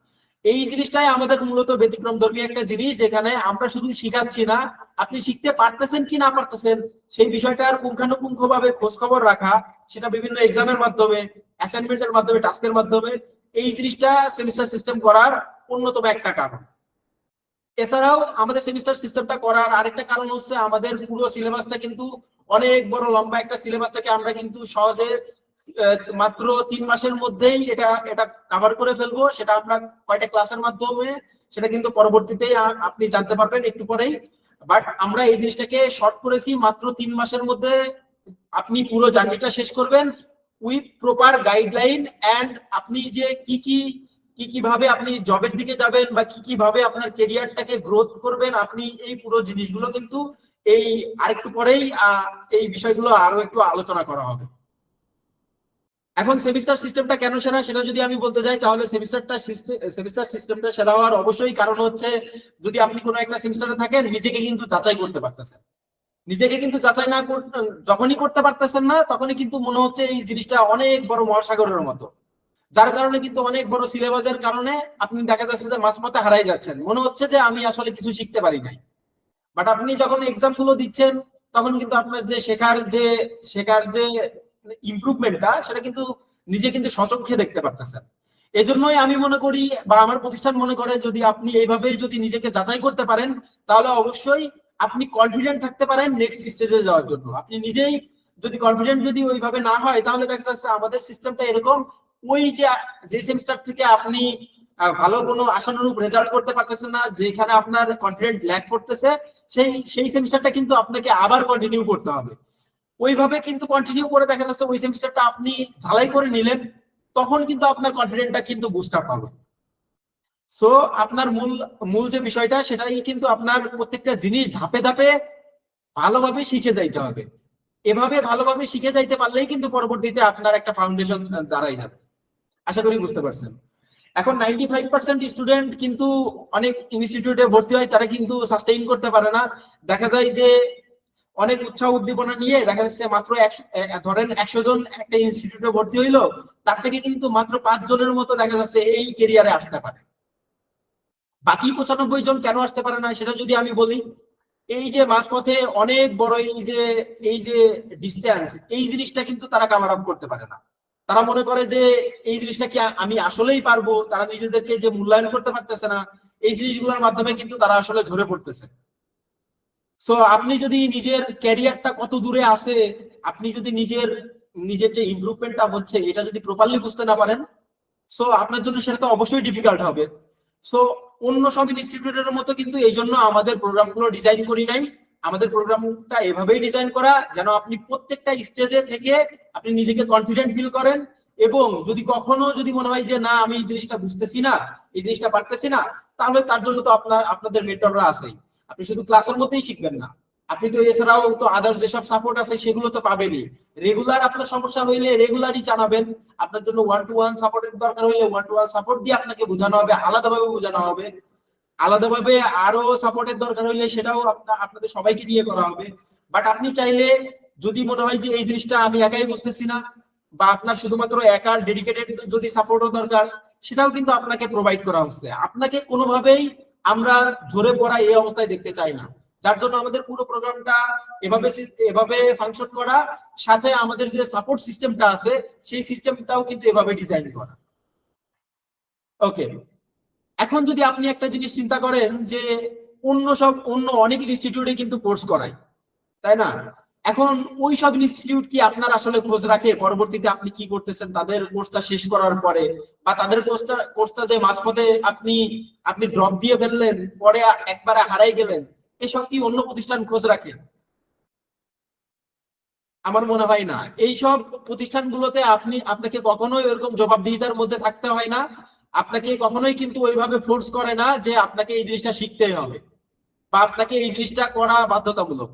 এই জিনিসটাই আমাদের মূলত ব্যতিক্রম ধর্মী একটা জিনিস, যেখানে আমরা শুধু শিখাচ্ছি না, আপনি শিখতে পারতেছেন কি না পারতেছেন সেই বিষয়টার পুঙ্খানুপুঙ্খ ভাবে খোঁজ খবর রাখা, সেটা বিভিন্ন এক্সামের মাধ্যমে, অ্যাসাইনমেন্টের মাধ্যমে, টাস্কের মাধ্যমে, এই জিনিসটা সেমিস্টার সিস্টেম করার অন্যতম একটা কারণ। এছাড়াও আমাদের সেমিস্টার সিস্টেমটা করার আরেকটা কারণ হচ্ছে আমাদের পুরো সিলেবাসটা কিন্তু অনেক বড় লম্বা একটা সিলেবাসটাকে আমরা কিন্তু সহজে মাত্র 3 মাসের মধ্যেই এটা এটা কভার করে ফেলবো। সেটা আমরা কয়টা ক্লাসের মাধ্যমে সেটা কিন্তু পরবর্তীতে আপনি জানতে পারবেন একটু পরেই। বাট আমরা এই জিনিসটাকে শর্ট করেছি, মাত্র 3 মাসের মধ্যে আপনি পুরো জার্নিটা শেষ করবেন উইথ প্রপার গাইডলাইন। এন্ড আপনি যে কি ভাবে আপনি জবের দিকে যাবেন বা কি ভাবে আপনার কেরিয়ারটাকে গ্রোথ করবেন, আপনি এই পুরো জিনিসগুলো কিন্তু এই আরেকটু পরেই এই বিষয়গুলো আরো একটু আলোচনা করা হবে। এখন সেমিস্টার সিস্টেমটা কেন সেরা সেটা যদি আমি বলতে যাই, তাহলে সেমিস্টার সিস্টেমটা সেরা হওয়ার অবশ্যই কারণ হচ্ছে, যদি আপনি কোনো একটা সেমিস্টারে থাকেন, নিজেকে কিন্তু যাচাই করতে পারতেছেন। নিজেকে কিন্তু যাচাই না যখনই করতে পারতেছেন না, তখনই কিন্তু মনে হচ্ছে এই জিনিসটা অনেক বড় মহাসাগরের মতো, যার কারণে কিন্তু অনেক বড় সিলেবাসের কারণে আপনি দেখা যাচ্ছে যে মাঝপথে হারাই যাচ্ছেন, মনে হচ্ছে যে আমি আসলে কিছু শিখতে পারি নাই। বাট আপনি যখন এক্সাম গুলো দিচ্ছেন, তখন কিন্তু আপনার যে শেখার যে ইমপ্রুভমেন্টটা, সেটা কিন্তু নিজে কিন্তু সচক্ষে দেখতে পারতেছেন। এজন্যই আমি মনে করি বা আমার প্রতিষ্ঠান মনে করে, যদি আপনি এইভাবে যদি নিজেকে যাচাই করতে পারেন, তাহলে অবশ্যই আপনি কনফিডেন্ট থাকতে পারেন নেক্সট স্টেজে যাওয়ার জন্য। আপনি নিজেই যদি কনফিডেন্ট যদি ওইভাবে না হয়, তাহলে দেখা যাচ্ছে আমাদের সিস্টেমটা এরকম, ওই যে সেমিস্টার থেকে আপনি ভালো কোনো আশানুরূপ রেজাল্ট করতে পারতেছেন না, যেখানে আপনার কনফিডেন্ট ল্যাক করতেছে, সেই সেমিস্টারটা কিন্তু আপনাকে আবার কন্টিনিউ করতে হবে। ওইভাবে কিন্তু কন্টিনিউ করে দেখা যাচ্ছে ওই সেমিস্টারটা আপনি ঝালাই করে নিলেন, তখন কিন্তু আপনার কনফিডেন্টটা কিন্তু বুস্ট আপ হবে। সো আপনার মূল মূল যে বিষয়টা, সেটাই কিন্তু আপনার প্রত্যেকটা জিনিস ধাপে ধাপে ভালোভাবে শিখে যাইতে হবে। এভাবে ভালোভাবে শিখে যাইতে পারলেই কিন্তু পরবর্তীতে আপনার একটা ফাউন্ডেশন দাঁড়াই যাবে। আশা করি বুঝতে পারছেন। এখন 95% স্টুডেন্ট কিন্তু অনেক ইনস্টিটিউটে ভর্তি হয়, তারা কিন্তু সাস্টেইন করতে পারে না। দেখা যায় যে অনেক উৎসাহ উদ্দীপনা নিয়ে দেখা যাচ্ছে মাত্র ধরেন 100 জন একটা ইনস্টিটিউটে ভর্তি হইলো, তার থেকে কিন্তু মাত্র 5 জনের মতো দেখা যাচ্ছে এই কেরিয়ারে আসতে পারে। বাকি 95 জন কেন আসতে পারে না সেটা যদি আমি বলি, এই যে মাঝপথে অনেক বড় এই যে ডিস্টেন্স, এই জিনিসটা কিন্তু তারা কাভার আপ করতে পারে না। তারা মনে করে যে এই জিনিসটা কি আমি আসলেই পারবো, তারা নিজেদেরকে যে মূল্যায়ন করতে পারতেছে না, এই জিনিসগুলোর মাধ্যমে কিন্তু তারা আসলে ঝরে পড়তেছে। সো আপনি যদি নিজের ক্যারিয়ারটা কত দূরে আছে, আপনি যদি নিজের যে ইমপ্রুভমেন্টটা হচ্ছে এটা যদি প্রপারলি বুঝতে না পারেন, সো আপনার জন্য সেটা তো অবশ্যই ডিফিকাল্ট হবে। সো অন্য সব ইনস্টিটিউটের মতো কিন্তু এই জন্য আমাদের প্রোগ্রামগুলো ডিজাইন করি নাই। আমাদের প্রোগ্রামটা এভাবেই ডিজাইন করা যেন আপনি প্রত্যেকটা স্টেজে থেকে আপনি নিজেকে কনফিডেন্ট ফিল করেন এবং যদি কখনো যদি মনে হয় যে না আমি এই জিনিসটা বুঝতেছি না, এই জিনিসটা পারতেছি না, তাহলে তার জন্য তো আপনাদের মেন্টররা আছেই। আপনি শুধু ক্লাসের মধ্যেই শিখবেন না, আপনি তো এছাড়াও তো আদার্স যেসব সাপোর্ট আছে সেগুলো তো পাবেনই। রেগুলার আপনার সমস্যা হইলে রেগুলারই জানাবেন, আপনার জন্য 1-to-1 সাপোর্টের দরকার হইলে 1-to-1 সাপোর্ট দিয়ে আপনাকে বোঝানো হবে, আলাদাভাবে বোঝানো হবে। আলাদাভাবে আরো সাপোর্টের দরকার হইলে সেটাও আপনাদের সবাইকে নিয়ে করা হবে। বাট আপনি চাইলে যদি মনে হয় যে এই জিনিসটা আমি একাই বুঝতেছি না, বা আপনার শুধুমাত্র একার ডেডিকেটেড যদি সাপোর্টও দরকার, সেটাও কিন্তু আপনাকে প্রোভাইড করা হচ্ছে। আপনাকে কোনোভাবেই আমরা ঝরে পড়া এই অবস্থায় দেখতে চাই না, যার জন্য আমাদের পুরো প্রোগ্রামটা এভাবে ফাংশন করা, সাথে আমাদের যে সাপোর্ট সিস্টেমটা আছে সেই সিস্টেমটাও কিন্তু এভাবে ডিজাইন করা। ওকে, এখন যদি আপনি একটা জিনিস চিন্তা করেন যে অন্য অনেক ইনস্টিটিউটে কিন্তু কোর্স করায়, তাই না? এখন ওই সব ইনস্টিটিউট কি আপনার আসলে খোঁজ রাখে পরবর্তীতে আপনি কি করতেছেন তাদের কোর্সটা শেষ করার পরে, বা তাদের কোর্সটা যে মাঝপথে আপনি ড্রপ দিয়ে ফেললেন, পরে একবারে হারাই গেলেন, এসব কি অন্য প্রতিষ্ঠান খোঁজ রাখে? আমার মনে হয় না। এইসব প্রতিষ্ঠানগুলোতে আপনাকে কখনোই ওইরকম জবাবদিহিতার মধ্যে থাকতে হয় না, আপনাকে কখনোই কিন্তু ওইভাবে ফোর্স করে না যে আপনাকে এই জিনিসটা শিখতেই হবে বা আপনাকে এই জিনিসটা করা বাধ্যতামূলক।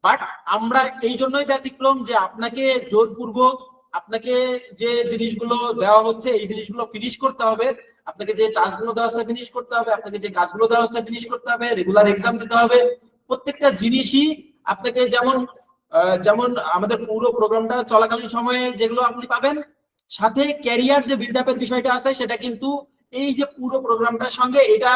বাট আমরা এই জন্যই ব্যতিক্রম যে আপনাকে জোরপূর্বক আপনাকে যে জিনিসগুলো দেওয়া হচ্ছে এই জিনিসগুলো ফিনিশ করতে হবে, আপনাকে যে টাস্কগুলো দেওয়া হচ্ছে ফিনিশ করতে হবে, আপনাকে যে কাজগুলো দেওয়া হচ্ছে ফিনিশ করতে হবে, রেগুলার এক্সাম দিতে হবে। প্রত্যেকটা জিনিসই আপনাকে যেমন যেমন আমাদের পুরো প্রোগ্রামটা চলাকালীন সময়ে যেগুলো আপনি পাবেন, সাথে ক্যারিয়ার যে বিল্ড আপের বিষয়টা আছে সেটা কিন্তু এই যে পুরো প্রোগ্রামটার সঙ্গে এটা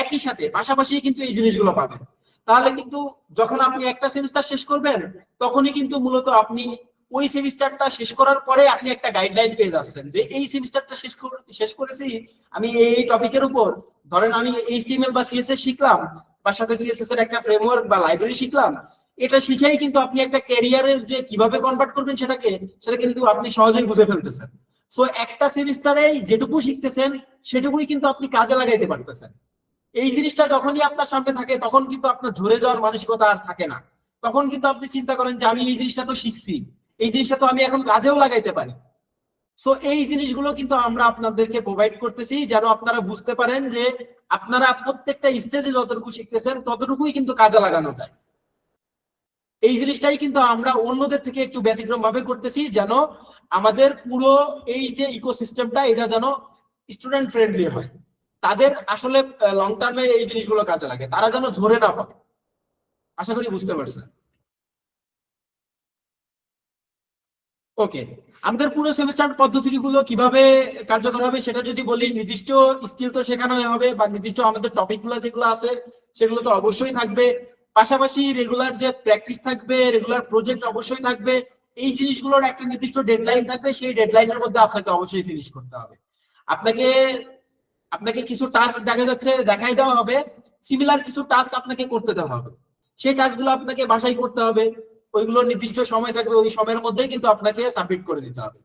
একই সাথে পাশাপাশি কিন্তু এই জিনিসগুলো পাবেন। তাহলে কিন্তু যখন আপনি একটা সেমিস্টার শেষ করবেন তখনই কিন্তু মূলত আপনি ওই সেমিস্টারটা শেষ করার পরে আপনি একটা গাইডলাইন পেয়ে যাচ্ছেন যে এই সেমিস্টারটা শেষ করেছি আমি এই টপিকের উপর, ধরেন আমি এইচটিএমএল বা সিএসএস শিখলাম, বা সাথে সিএসএস এর একটা ফ্রেমওয়ার্ক বা লাইব্রেরি শিখলাম। এটা শিখেই কিন্তু আপনি একটা ক্যারিয়ারের যে কিভাবে কনভার্ট করবেন সেটা কিন্তু আপনি সহজেই বুঝে ফেলতেছেন। সো একটা সেমিস্টারে যেটুকু শিখতেছেন সেটুকুই কিন্তু আপনি কাজে লাগাইতে পারতেছেন। এই জিনিসটা যখনই আপনার সামনে থাকে তখন কিন্তু আপনার ঝরে যাওয়ার মানসিকতা আর থাকে না। তখন কিন্তু আপনি চিন্তা করেন যে আমি এই জিনিসটা তো শিখছি, এই জিনিসটা তো আমি এখন কাজেও লাগাইতে পারি। সো এই জিনিসগুলো কিন্তু আমরা আপনাদেরকে প্রোভাইড করতেছি যেন আপনারা বুঝতে পারেন যে আপনারা প্রত্যেকটা স্টেজে যতটুকু শিখতেছেন ততটুকুই কিন্তু কাজে লাগানো যায়। এই জিনিসটাই কিন্তু আমরা অন্যদের থেকে একটু ব্যতিক্রম ভাবে করতেছি, যেন আমাদের পুরো এই যে ইকোসিস্টেমটা এটা যেন স্টুডেন্ট ফ্রেন্ডলি হয়, তাদের আসলে লং টার্মে এই জিনিসগুলো কাজে লাগে, তারা যেন ঝরে না পড়ে। আশা করি বুঝতে পারছেন। ওকে, আমাদের পুরো সেমিস্টার পদ্ধতিগুলো কিভাবে কার্যকর হবে সেটা যদি বলি, নির্দিষ্ট স্কিল তো শেখানো হবে, বা নির্দিষ্ট আমাদের টপিকগুলো যেগুলো আছে সেগুলো তো অবশ্যই থাকবে। পাশাপাশি রেগুলার যে প্র্যাকটিস থাকবে, রেগুলার প্রজেক্ট অবশ্যই থাকবে। এই জিনিসগুলোর একটা নির্দিষ্ট ডেডলাইন থাকবে, সেই ডেডলাইনের মধ্যে আপনাকে অবশ্যই ফিনিশ করতে হবে। আপনাকে আপনাকে কিছু টাস্ক দেখা যাচ্ছে দেখাই দেওয়া হবে, সিমিলার কিছু টাস্ক আপনাকে করতে দেওয়া হবে, সেই টাস্কগুলো আপনাকে বাসায় করতে হবে। ওইগুলো নির্দিষ্ট সময় থাকবে, ওই সময়ের মধ্যেই কিন্তু আপনাকে সাবমিট করে দিতে হবে।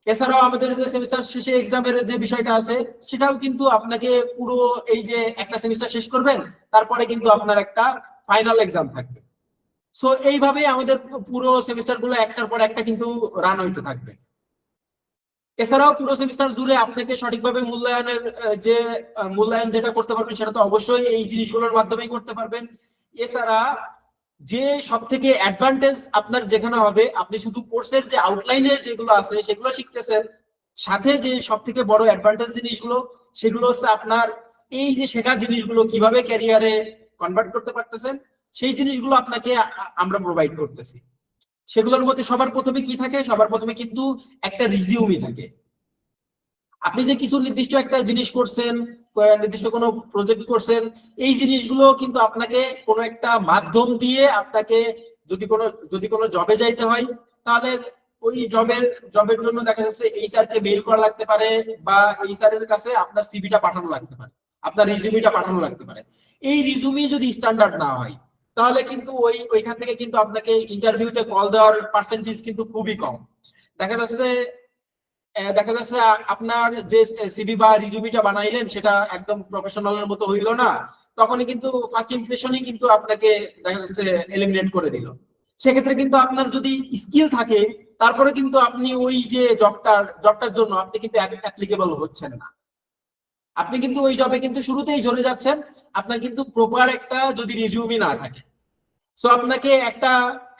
এছাড়াও আমাদের যে সেমিস্টার শেষে এক্সামের যে বিষয়টা আছে সেটাও কিন্তু আপনাকে পুরো এই যে একটা সেমিস্টার শেষ করবেন তারপরে কিন্তু আপনার একটা ফাইনাল এক্সাম থাকবে। সো এইভাবে আমাদের পুরো সেমিস্টার গুলো একটার পর একটা কিন্তু রান হইতে থাকবে। এছাড়াও পুরো সেমিস্টার জুড়ে আপনাকে সঠিকভাবে মূল্যায়ন যেটা করতে পারবেন সেটা তো অবশ্যই এই জিনিসগুলোর মাধ্যমেই করতে পারবেন। এছাড়া যে সব থেকে অ্যাডভান্টেজ আপনার যেখানে হবে, আপনি শুধু কোর্সের যে আউটলাইনে যেগুলো আছে সেগুলো শিখতেছেন, সাথে যে সব থেকে বড় অ্যাডভান্টেজ জিনিসগুলো সেগুলো হচ্ছে আপনার এই যে শেখা জিনিসগুলো কিভাবে ক্যারিয়ারে কনভার্ট করতে পারতেছেন সেই জিনিসগুলো আপনাকে আমরা প্রোভাইড করতেছি। সেগুলোর মধ্যে সবার প্রথমে কি থাকে, সবার প্রথমে কিন্তু একটা রিজিউমি থাকে। আপনি যে কিছু নির্দিষ্ট একটা জিনিস করছেন, নির্দিষ্ট কোনো প্রজেক্ট করছেন, এই জিনিসগুলো কিন্তু আপনাকে কোনো একটা মাধ্যম দিয়ে আপনাকে যদি কোনো জবে যাইতে হয় তাহলে ওই জবের জন্য দেখা যাচ্ছে এইচআর কে মেইল করা লাগতে পারে, বা এইচআর এর কাছে আপনার সিভিটা পাঠানো লাগতে পারে, আপনার রিজিউমিটা পাঠানো লাগতে পারে। এই রিজিউমি যদি স্ট্যান্ডার্ড না হয় তাহলে কিন্তু ওইখান থেকে কিন্তু আপনাকে ইন্টারভিউতে কল দেওয়ার পার্সেন্টেজ কিন্তু খুবই কম। দেখা যাচ্ছে আপনার যে সিভি বা রিজুমিটা বানাইলেন সেটা একদম প্রফেশনালের মতো হইলো না, তখনই কিন্তু ফার্স্ট ইমপ্রেশনই কিন্তু আপনাকে দেখা যাচ্ছে এলিমিনেট করে দিল। সেক্ষেত্রে কিন্তু আপনার যদি স্কিল থাকে তারপরে কিন্তু আপনি ওই যে জবটার জন্য আপনি কিন্তু অ্যাপ্লিকেবল হচ্ছেন না। আপনি কিন্তু ওই জবে কিন্তু শুরুতেই চলে যাচ্ছেন, আপনার কিন্তু প্রপার একটা যদি রিজিউমি না থাকে। সো আপনাকে একটা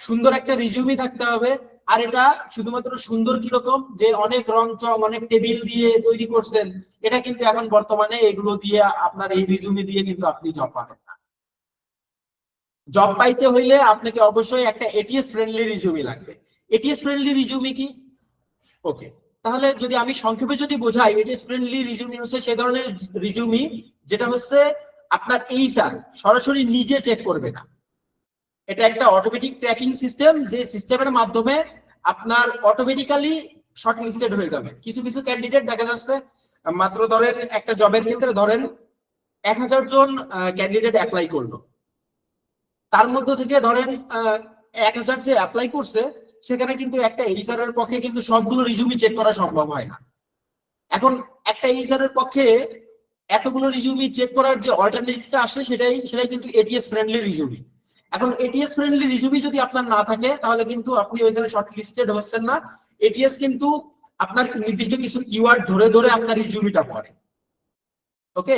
সুন্দর একটা রিজিউমি থাকতে হবে। আর এটা শুধুমাত্র সুন্দর কিরকম যে অনেক রং চং অনেক টেবিল দিয়ে তৈরি করছেন, এটা কিন্তু এখন বর্তমানে এগুলো দিয়ে আপনার এই রিজিউমি দিয়ে কিন্তু আপনি জব পাবেন না। জব পাইতে হইলে আপনাকে অবশ্যই একটা এটিএস ফ্রেন্ডলি রিজিউমি লাগবে। এটিএস ফ্রেন্ডলি রিজিউমি কি? ওকে, তাহলে যদি আমি সংক্ষেপে যদি বোঝাই, এটিএস ফ্রেন্ডলি রিজিউমি হচ্ছে সেই ধরনের রিজিউমি যেটা হচ্ছে আপনার এইচআর সরাসরি নিজে চেক করবে না। এটা একটা অটোমেটিক ট্র্যাকিং সিস্টেম, যে সিস্টেমের মাধ্যমে আপনার অটোমেটিক্যালি শর্ট লিস্টেড হয়ে যাবে। কিছু কিছু ক্যান্ডিডেট দেখা যাচ্ছে মাত্র ধরেন একটা জবের ক্ষেত্রে ধরেন 1000 জন ক্যান্ডিডেট অ্যাপ্লাই করলো, তার মধ্যে থেকে ধরেন 1000 যে অ্যাপ্লাই করছে সেখানে কিন্তু একটা এইচআর এর পক্ষে কিন্তু সবগুলো রিজিউমি চেক করা সম্ভব হয় না। এখন একটা এইচআর এর পক্ষে এতগুলো রিজিউমি চেক করার যে অল্টারনেটিভটা আসে সেটাই কিন্তু এটিএস ফ্রেন্ডলি রিজিউমি। এখন এটিএস ফ্রেন্ডলি রিজিউমি যদি আপনার না থাকে তাহলে কিন্তু আপনি ওইখানে শর্ট লিস্টেড হচ্ছেন না। এটিএস কিন্তু আপনার নির্দিষ্ট কিছু কিওয়ার্ড ধরে ধরে আপনার রিজিউমিটা পড়ে। ওকে,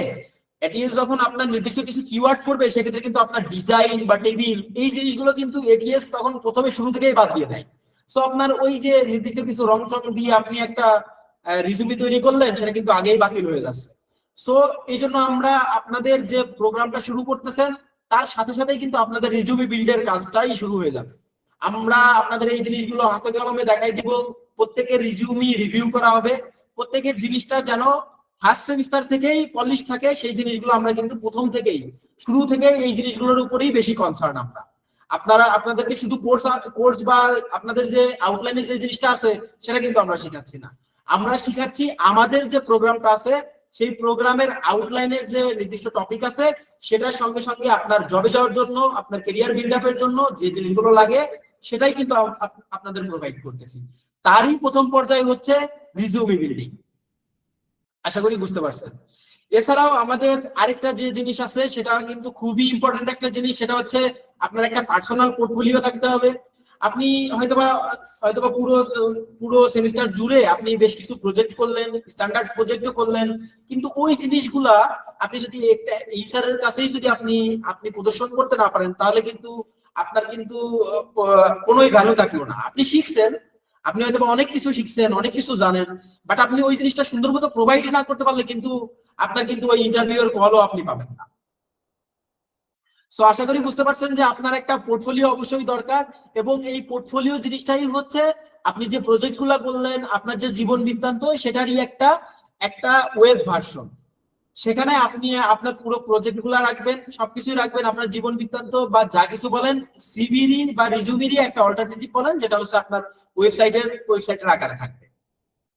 এটিএস যখন আপনার নির্দিষ্ট কিছু কিওয়ার্ড পড়বে সেক্ষেত্রে কিন্তু আপনার ডিজাইন বা টেবিল এই জিনিসগুলো কিন্তু এটিএস তখন প্রথমে শুরু থেকেই বাদ দিয়ে দেয়। সো আপনার ওই যে নির্দিষ্ট কিছু রং চং দিয়ে আপনি একটা রিজিউমি তৈরি করলেন সেটা কিন্তু আগেই বাতিল হয়ে যাচ্ছে। সো এই জন্য আমরা আপনাদের যে প্রোগ্রামটা শুরু করতেছেন তার সাথে সাথে কিন্তু আপনাদের রিজিউমি বিল্ডের কাজটাই শুরু হয়ে যাবে। আমরা আপনাদের এই জিনিসগুলো হাতে কলমে দেখাই দিব, প্রত্যেকের রিজিউমি রিভিউ করা হবে, প্রত্যেকের জিনিসটা যেন ফার্স্ট সেমিস্টার থেকেই পলিশ থাকে সেই জিনিসগুলো আমরা কিন্তু প্রথম থেকেই শুরু থেকে এই জিনিসগুলোর উপরেই বেশি কনসার্ন আমরা। আপনাদেরকে শুধু কোর্স বা আপনাদের যে আউটলাইনে যে জিনিসটা আছে সেটা কিন্তু আমরা শেখাচ্ছি না। আমরা শেখাচ্ছি আমাদের যে প্রোগ্রামটা আছে সেই প্রোগ্রামের আউটলাইনের যে নির্দিষ্ট টপিক আছে সেটার সঙ্গে সঙ্গে আপনার জবে যাওয়ার জন্য আপনার ক্যারিয়ার বিল্ড আপের জন্য যে জিনিসগুলো লাগে সেটাই কিন্তু আপনাদের প্রোভাইড করতেছি। তারই প্রথম পর্যায়ে হচ্ছে রিজিউমি বিল্ডিং। আশা করি বুঝতে পারছেন। এছাড়াও আমাদের আরেকটা যে জিনিস আছে সেটা কিন্তু খুবই ইম্পর্টেন্ট একটা জিনিস, সেটা হচ্ছে আপনার একটা পার্সোনাল পোর্টফোলিও থাকতে হবে। আপনি হয়তোবা পুরো সেমিস্টার জুড়ে আপনি বেশ কিছু প্রজেক্ট করলেন, স্ট্যান্ডার্ড প্রজেক্টও করলেন, কিন্তু ওই জিনিসগুলা আপনি যদি একটা এইচআর এর কাছেই যদি আপনি প্রদর্শন করতে না পারেন তাহলে কিন্তু আপনার কিন্তু কোনোই ভ্যালু থাকলো না। আপনি শিখছেন, আপনি হয়তো অনেক কিছু শিখছেন, অনেক কিছু জানেন, বাট আপনি ওই জিনিসটা সুন্দর মতো প্রোভাইড না করতে পারলে কিন্তু আপনার কিন্তু ওই ইন্টারভিউ এর কলও আপনি পাবেন না। সো আশা করি বুঝতে পারছেন যে আপনার একটা পোর্টফোলিও অবশ্যই দরকার, এবং এই পোর্টফোলিও জিনিসটাই হচ্ছে আপনি যে প্রজেক্ট গুলা করলেন, আপনার যে জীবন বৃত্তান্ত সেটারই একটা ওয়েব ভার্সন। সেখানে আপনি আপনার পুরো প্রজেক্ট গুলা রাখবেন, সবকিছুই রাখবেন, আপনার জীবন বৃত্তান্ত বা যা কিছু বলেন সিভিরই বা রিজুমিরই একটা অল্টারনেটিভ বলেন, যেটা হচ্ছে আপনার ওয়েবসাইটের আকারে থাকবে।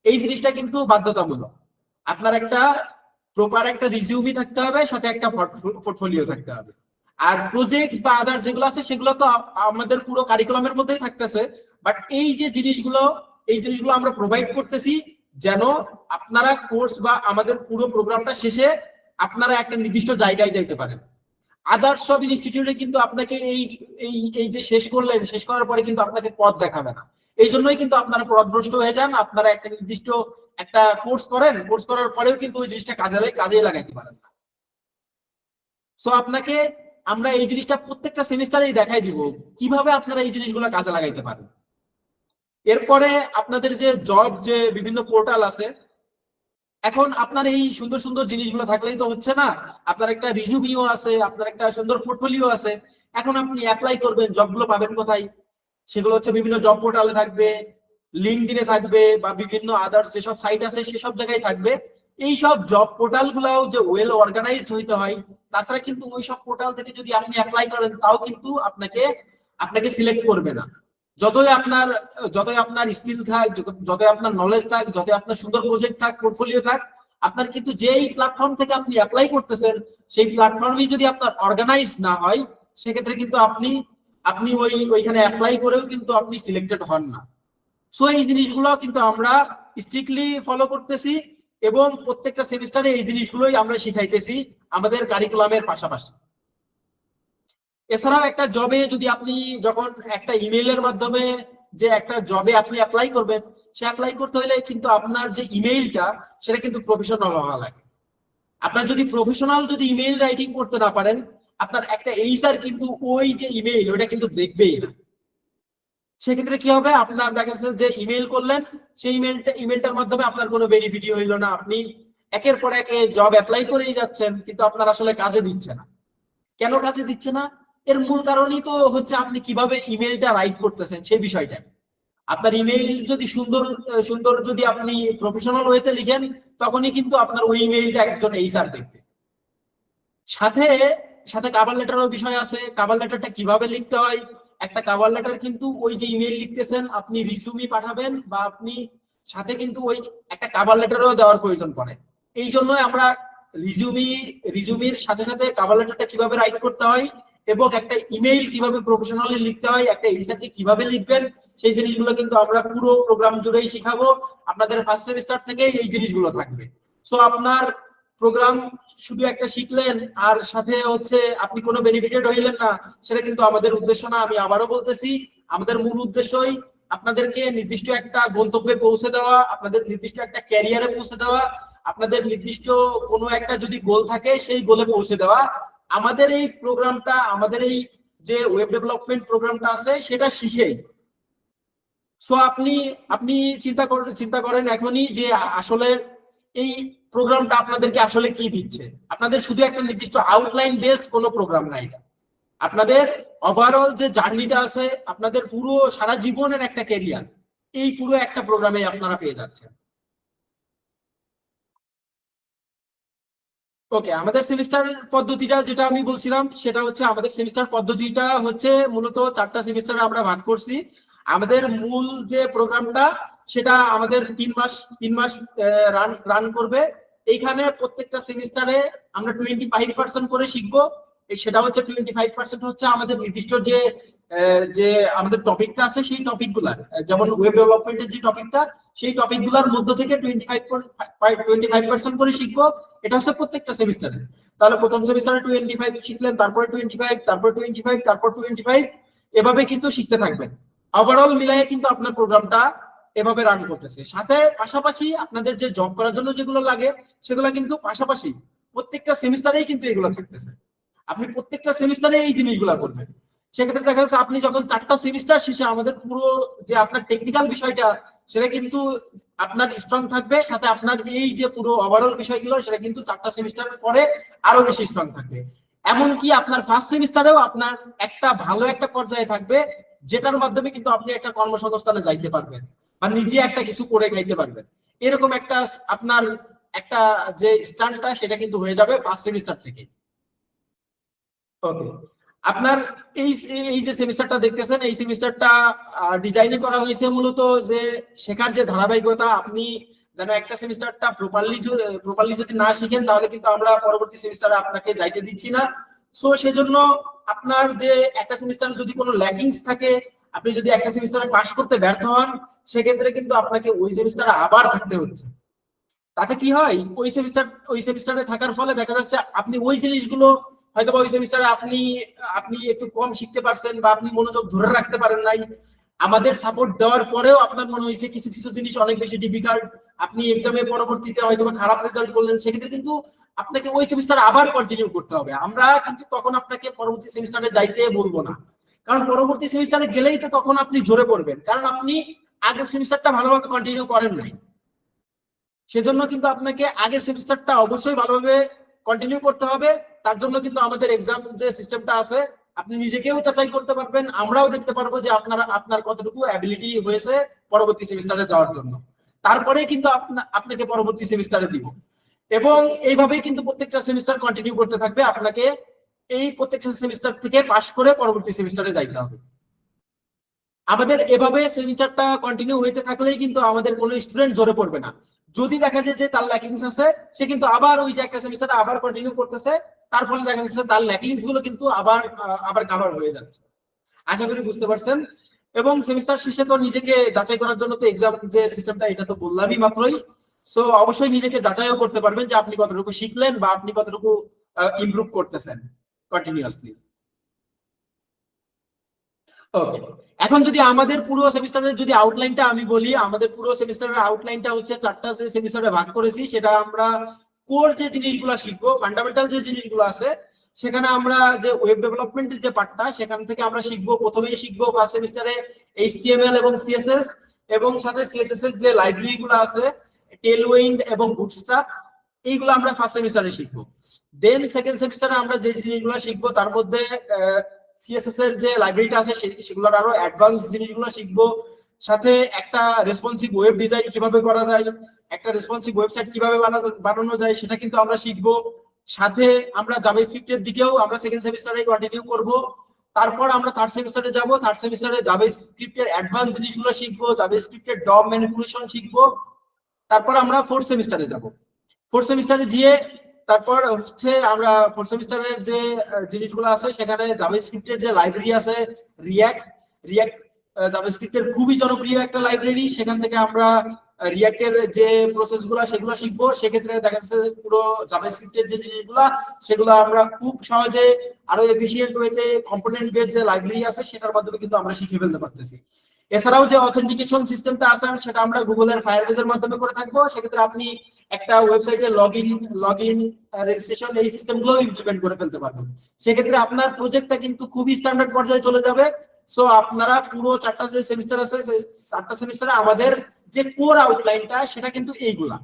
এই জিনিসটা কিন্তু বাধ্যতামূলক। আপনার একটা প্রপার একটা রিজিউমি থাকতে হবে, সাথে একটা পোর্টফোলিও থাকতে হবে। আর প্রজেক্ট বা আদার যেগুলো আছে সেগুলো তো আমাদের পুরো কারিকুলামের মধ্যেই থাকতেছে, বাট এই জিনিসগুলো আমরা প্রোভাইড করতেছি যেন আপনারা কোর্স বা আমাদের পুরো প্রোগ্রামটা শেষে আপনারা একটা নির্দিষ্ট জায়গায় যাইতে পারেন। আদার্স সব ইনস্টিটিউটে কিন্তু আপনাকে এই যে শেষ করার পরে কিন্তু আপনাকে পথ দেখাবে না। এই জন্যই কিন্তু আপনারা পথভ্রষ্ট হয়ে যান। আপনারা একটা নির্দিষ্ট একটা কোর্স করার পরেও কিন্তু ওই জিনিসটা কাজে লাগাইতে পারেন না। সো আপনাকে আমরা এই জিনিসটা প্রত্যেকটা সেমিস্টারেই দেখাই দিব কিভাবে আপনারা এই জিনিসগুলো কাজে লাগাইতে পারেন। এরপরে আপনাদের যে বিভিন্ন পোর্টাল আছে, এখন আপনার এই সুন্দর সুন্দর জিনিসগুলো থাকলেই তো হচ্ছে না। আপনার একটা রিজিউমিও আছে, আপনার একটা সুন্দর পোর্টফোলিও আছে, এখন আপনি অ্যাপ্লাই করবেন, জবগুলো পাবেন কোথায়? সেগুলো হচ্ছে বিভিন্ন জব পোর্টালে থাকবে, লিঙ্কডইনে থাকবে, বা বিভিন্ন আদার্স যেসব সাইট আছে সেসব জায়গায় থাকবে। এই সব জব পোর্টাল গুলাও যে ওয়েল অর্গানাইজড হইতে হয়। তাছাড়া কিন্তু ওই সব পোর্টাল থেকে যদি আপনি অ্যাপ্লাই করেন তাও কিন্তু আপনাকে সিলেক্ট করবে না। যতই আপনার স্কিল থাক, যতই আপনার নলেজ থাক, যতই আপনার সুন্দর প্রজেক্ট থাক, পোর্টফোলিও থাক, আপনার কিন্তু যেই প্ল্যাটফর্ম থেকে আপনি অ্যাপ্লাই করতেছেন সেই প্ল্যাটফর্মই যদি আপনার অর্গানাইজ না হয় সেক্ষেত্রে কিন্তু আপনি ওইখানে অ্যাপ্লাই করেও কিন্তু আপনি সিলেক্টেড হন না। সো এই জিনিসগুলো কিন্তু আমরা স্ট্রিক্টলি ফলো করতেছি, এবং প্রত্যেকটা সেমিস্টারে এই জিনিসগুলোই আমরা শিখাইতেছি আমাদের কারিকুলামের পাশাপাশি। এছাড়াও একটা জবে যদি আপনি যখন একটা ইমেইলের মাধ্যমে যে একটা জবে আপনি অ্যাপ্লাই করবেন, সে অ্যাপ্লাই করতে হলে কিন্তু আপনার যে ইমেইলটা সেটা কিন্তু প্রফেশনাল হওয়া লাগে। আপনার যদি প্রফেশনাল যদি ইমেইল রাইটিং করতে না পারেন, আপনার একটা এইচআর কিন্তু ওই যে ইমেইল ওটা কিন্তু দেখবেই না। সেক্ষেত্রে কি হবে, আপনার দেখা যাচ্ছে যে ইমেইল করলেন, সেই ইমেলটার মাধ্যমে আপনার কোনো বেনিফিটই হইলো না, আপনি একের পর এক জব অ্যাপ্লাই করেই যাচ্ছেন, কিন্তু আপনার আসলে কাজে দিচ্ছে না। কেন কাজে দিচ্ছে না? এর মূল কারণই তো হচ্ছে আপনি কিভাবে ইমেলটা রাইট করতেছেন সেই বিষয়টা। আপনার ইমেইল যদি সুন্দর সুন্দর যদি আপনি প্রফেশনাল ওয়েতে লিখেন, তখনই কিন্তু আপনার ওই ইমেইলটা একজন এইচআর দেখবে। সাথে সাথে কভার লেটারও বিষয় আছে। কভার লেটারটা কিভাবে লিখতে হয়, একটা কভার লেটার কিন্তু ওই যে ইমেইল লিখতেছেন আপনি রিজুমি পাঠাবেন, বা আপনি সাথে কিন্তু ওই একটা কভার লেটারও দেওয়ার প্রয়োজন পড়ে। এই জন্যই আমরা রিজুমির সাথে সাথে কভার লেটারটা কিভাবে রাইট করতে হয় এবং একটা ইমেইল কিভাবে প্রফেশনালি লিখতে হয়, একটা এইচআরকে কিভাবে লিখবেন, সেই জিনিসগুলো কিন্তু আমরা পুরো প্রোগ্রাম জুড়েই শিখাবো। আপনাদের ফার্স্ট সেমিস্টার থেকে এই জিনিসগুলো থাকবে। সো আপনার প্রোগ্রাম শুধু একটা শিখলেন আর সাথে হচ্ছে আপনি কোনো বেনিফিটেড হইলেন না, সেটা কিন্তু আমাদের উদ্দেশ্য না। আমি আবারও বলতেছি, আমাদের মূল উদ্দেশ্যই আপনাদেরকে নির্দিষ্ট একটা গন্তব্যে পৌঁছে দেওয়া, আপনাদের নির্দিষ্ট একটা ক্যারিয়ারে পৌঁছে দেওয়া, আপনাদের নির্দিষ্ট কোনো একটা যদি গোল থাকে সেই গোলে পৌঁছে দেওয়া। আমাদের এই প্রোগ্রামটা, আমাদের এই যে ওয়েব ডেভেলপমেন্ট প্রোগ্রামটা আছে সেটা শিখেই। সো আপনি আপনি চিন্তা করেন এখনই যে আসলে এই প্রোগ্রামটা আপনাদেরকে আসলে কি দিচ্ছে। আপনাদের শুধু একটা নির্দিষ্ট আউটলাইন বেসড কোনো প্রোগ্রাম না, এটা আপনাদের ওভারঅল যে জার্নিটা আছে, আপনাদের পুরো সারা জীবনের একটা ক্যারিয়ার, এই পুরো একটা প্রোগ্রামে আপনারা পেয়ে যাচ্ছেন। ওকে, আমাদের সেমিস্টার পদ্ধতিটা যেটা আমি বলছিলাম সেটা হচ্ছে, আমাদের সেমিস্টার পদ্ধতিটা হচ্ছে মূলত 4টা সেমিস্টারে আমরা ভাগ করছি। আমাদের মূল যে প্রোগ্রামটা সেটা আমাদের 3 মাস রান করবে। এইখানে প্রত্যেকটা সেমিস্টারে আমরা 25% করে শিখবো। সেটা হচ্ছে 25% হচ্ছে আমাদের নির্দিষ্ট যে যে আমাদের টপিকটা আছে সেই টপিকগুলার, যেমন ওয়েব ডেভেলপমেন্টের যে টপিকটা, সেই টপিকগুলোর মধ্য থেকে 25% করে শিখবো। এটা হচ্ছে প্রত্যেকটা সেমিস্টারে। তাহলে প্রথম সেমিস্টারে 25 শিখলেন, তারপরে 25, তারপর 25, তারপর 25, এভাবে কিন্তু শিখতে থাকবেন। ওভারঅল মিলাই কিন্তু আপনার প্রোগ্রামটা এভাবে রান করতেছে। সাথে পাশাপাশি আপনাদের যে জব করার জন্য যেগুলো লাগে সেগুলো কিন্তু পাশাপাশি প্রত্যেকটা সেমিস্টারেই কিন্তু এগুলো থাকতেছে। আপনি প্রত্যেকটা সেমিস্টারে এই জিনিসগুলো করবেন। সেক্ষেত্রে দেখা যাচ্ছে আপনি যখন 4টা সেমিস্টার শেষে আমাদের পুরো যে আপনার টেকনিক্যাল বিষয়টা সেটা কিন্তু আপনার স্ট্রং থাকবে, সাথে আপনার এই যে পুরো ওভারঅল বিষয়গুলো সেটা কিন্তু 4টা সেমিস্টারের পরে আরো বেশি স্ট্রং থাকবে। এমনকি আপনার ফার্স্ট সেমিস্টারেও আপনার একটা ভালো একটা পর্যায়ে থাকবে, যেটার মাধ্যমে কিন্তু আপনি একটা কর্মসংস্থানে যাইতে পারবেন বা নিজে একটা কিছু করে খাইতে পারবেন। এরকম একটা আপনার একটা যে স্ট্যান্ডটা সেটা কিন্তু হয়ে যাবে ফার্স্ট সেমিস্টার থেকে। ওকে, আপনার এই এই যে সেমিস্টারটা দেখতেছেন, এই সেমিস্টারটা ডিজাইন করা হয়েছে মূলত যে শেখার যে ধারাবাহিকতা, আপনি যেন একটা সেমিস্টারটা প্রপারলি যদি না শিখেন তাহলে কিন্তু আমরা পরবর্তী সেমিস্টারে আপনাকে যাইতে দিচ্ছি না। সো সেজন্য আপনার যে একটা সেমিস্টারে যদি কোনো ল্যাকিংস থাকে, আপনি যদি একটা সেমিস্টারে পাস করতে ব্যর্থ হন, সেক্ষেত্রে কিন্তু আপনাকে ওই সেমিস্টারে আবার থাকতে হচ্ছে। তাতে কি হয়, ওই সেমিস্টারে থাকার ফলে দেখা যাচ্ছে আপনি ওই জিনিসগুলো হয়তো ওই সেমিস্টারে আপনি আপনি একটু কম শিখতে পারছেন বা আপনি মনোযোগ ধরে রাখতে পারেন নাই। আমাদের সাপোর্ট দেওয়ার পরেও আপনার মনে হয়েছে কিছু কিছু জিনিস অনেক বেশি ডিফিকাল্ট, আপনি এক্সামে পরবর্তীতে হয়তো খারাপ রেজাল্ট করলেন, সেক্ষেত্রে কিন্তু আপনাকে ওই সেমিস্টার আবার কন্টিনিউ করতে হবে। আমরা কিন্তু তখন আপনাকে পরবর্তী সেমিস্টারে যাইতে বলবো না, কারণ পরবর্তী সেমিস্টারে গেলেই তো তখন আপনি ঝরে পড়বেন, কারণ আপনি আগের সেমিস্টারটা ভালোভাবে কন্টিনিউ করেন নাই। সেজন্য কিন্তু আপনাকে আগের সেমিস্টারটা অবশ্যই ভালোভাবে কন্টিনিউ করতে হবে। তার জন্য কিন্তু আমাদের এক্সাম যে সিস্টেমটা আছে, আপনি নিজেকেও যাচাই করতে পারবেন, আমরাও দেখতে পারবো যে আপনার কতটুকু অ্যাবিলিটি হয়েছে পরবর্তী সেমিস্টারে যাওয়ার জন্য। তারপরে কিন্তু আপনাকে পরবর্তী সেমিস্টারে দিব, এবং এইভাবেই কিন্তু প্রত্যেকটা সেমিস্টার কন্টিনিউ করতে থাকবে। আপনাকে এই প্রত্যেকটা সেমিস্টার থেকে পাশ করে পরবর্তী সেমিস্টারে যাইতে হবে। আমাদের এভাবে সেমিস্টারটা কন্টিনিউ হইতে থাকলেই কিন্তু আমাদের কোনো স্টুডেন্ট ঝরে পড়বে না। যদি দেখা যায় যে তার ল্যাকিংস আছে, সে কিন্তু আবার ওই যে একটা সেমিস্টার আবার কন্টিনিউ করতেছে, তার ফলে দেখা যাচ্ছে তার ল্যাকিংস গুলো কিন্তু আবার কভার হয়ে যাচ্ছে। আশা করি বুঝতে পারছেন। এবং সেমিস্টার শেষে তো নিজেকে যাচাই করার জন্য তো এক্সাম যে সিস্টেমটা, এটা তো বললামই মাত্রই। সো অবশ্যই নিজেকে যাচাইও করতে পারবেন যে আপনি কতটুকু শিখলেন বা আপনি কতটুকু ইমপ্রুভ করতেছেন কন্টিনিউয়াসলি। ওকে, এখন যদি আমাদের পুরো সেমিস্টারের যদি আউটলাইনটা আমি বলি, আমাদের পুরো সেমিস্টারের আউটলাইনটা হচ্ছে 4টা যে সেমিস্টারে ভাগ করেছি, সেটা আমরা কোর যে জিনিসগুলো শিখবো, ফান্ডামেন্টাল যে জিনিসগুলো আছে, সেখানে আমরা যে ওয়েব ডেভেলপমেন্টের যে পার্টটা, সেখান থেকে আমরা শিখবো, প্রথমেই শিখবো ফার্স্ট সেমিস্টারে HTML এবং CSS, এবং সাথে CSS এর যে লাইব্রেরি গুলো আছে টেলউইন্ড এবং বুটস্ট্র্যাপ, এইগুলো আমরা ফার্স্ট সেমিস্টারে শিখবো। দেন সেকেন্ড সেমিস্টারে আমরা যে জিনিসগুলো শিখবো তার মধ্যে CSS এর যে লাইব্রেরিটা আছে সেগুলোর আরো অ্যাডভান্স জিনিসগুলো শিখবো, সাথে একটা রেসপন্সিভ ওয়েব ডিজাইন কিভাবে করা যায়, একটা রেসপন্সিভ ওয়েবসাইট কিভাবে বানানো যায় সেটা কিন্তু আমরা শিখবো। সাথে আমরা জাভাস্ক্রিপ্টের দিকেও আমরা সেকেন্ড সেমিস্টারে কন্টিনিউ করব। তারপর আমরা থার্ড সেমিস্টারে যাব, থার্ড সেমিস্টারে জাভাস্ক্রিপ্টের অ্যাডভান্স জিনিসগুলো শিখবো, জাভাস্ক্রিপ্টের ডম ম্যানিপুলেশন শিখবো। তারপর আমরা ফোর্থ সেমিস্টারে যাব, ফোর্থ সেমিস্টারে গিয়ে তারপর হচ্ছে আমরা ফোর্থ সেমিস্টারের যে জিনিসগুলো আছে সেখানে জাভাস্ক্রিপ্টের যে লাইব্রেরি আছে রিয়্যাক্ট জাভাস্ক্রিপ্টের খুবই জনপ্রিয় একটা লাইব্রেরি, সেখান থেকে আমরা রিয়্যাক্টের যে প্রসেস গুলা সেগুলো শিখবো। সেক্ষেত্রে দেখা যাচ্ছে পুরো জাভাস্ক্রিপ্টের যে জিনিসগুলা সেগুলো আমরা খুব সহজে আরো এফিশিয়েন্ট ওয়েতে কম্পোনেন্ট বেস যে লাইব্রেরি আছে সেটার মাধ্যমে কিন্তু আমরা শিখে ফেলতে পারতেছি। এছাড়াও যে অথেন্টিকেশন সিস্টেমটা আছে সেটা আমরা গুগলের ফায়ারবেজের মাধ্যমে করে থাকবো। সেক্ষেত্রে আপনি একটা ওয়েবসাইটে লগইন রেজিস্ট্রেশন এই সিস্টেমগুলো ইমপ্লিমেন্ট করে ফেলতে পারবেন। সেক্ষেত্রে আপনার প্রজেক্টটা কিন্তু খুবই স্ট্যান্ডার্ড পর্যায়ে চলে যাবে। সো আপনারা পুরো 4টা যে সেমিস্টার আছে, 4টা সেমিস্টারে আমাদের যে কোর আউটলাইনটা সেটা কিন্তু এইগুলা।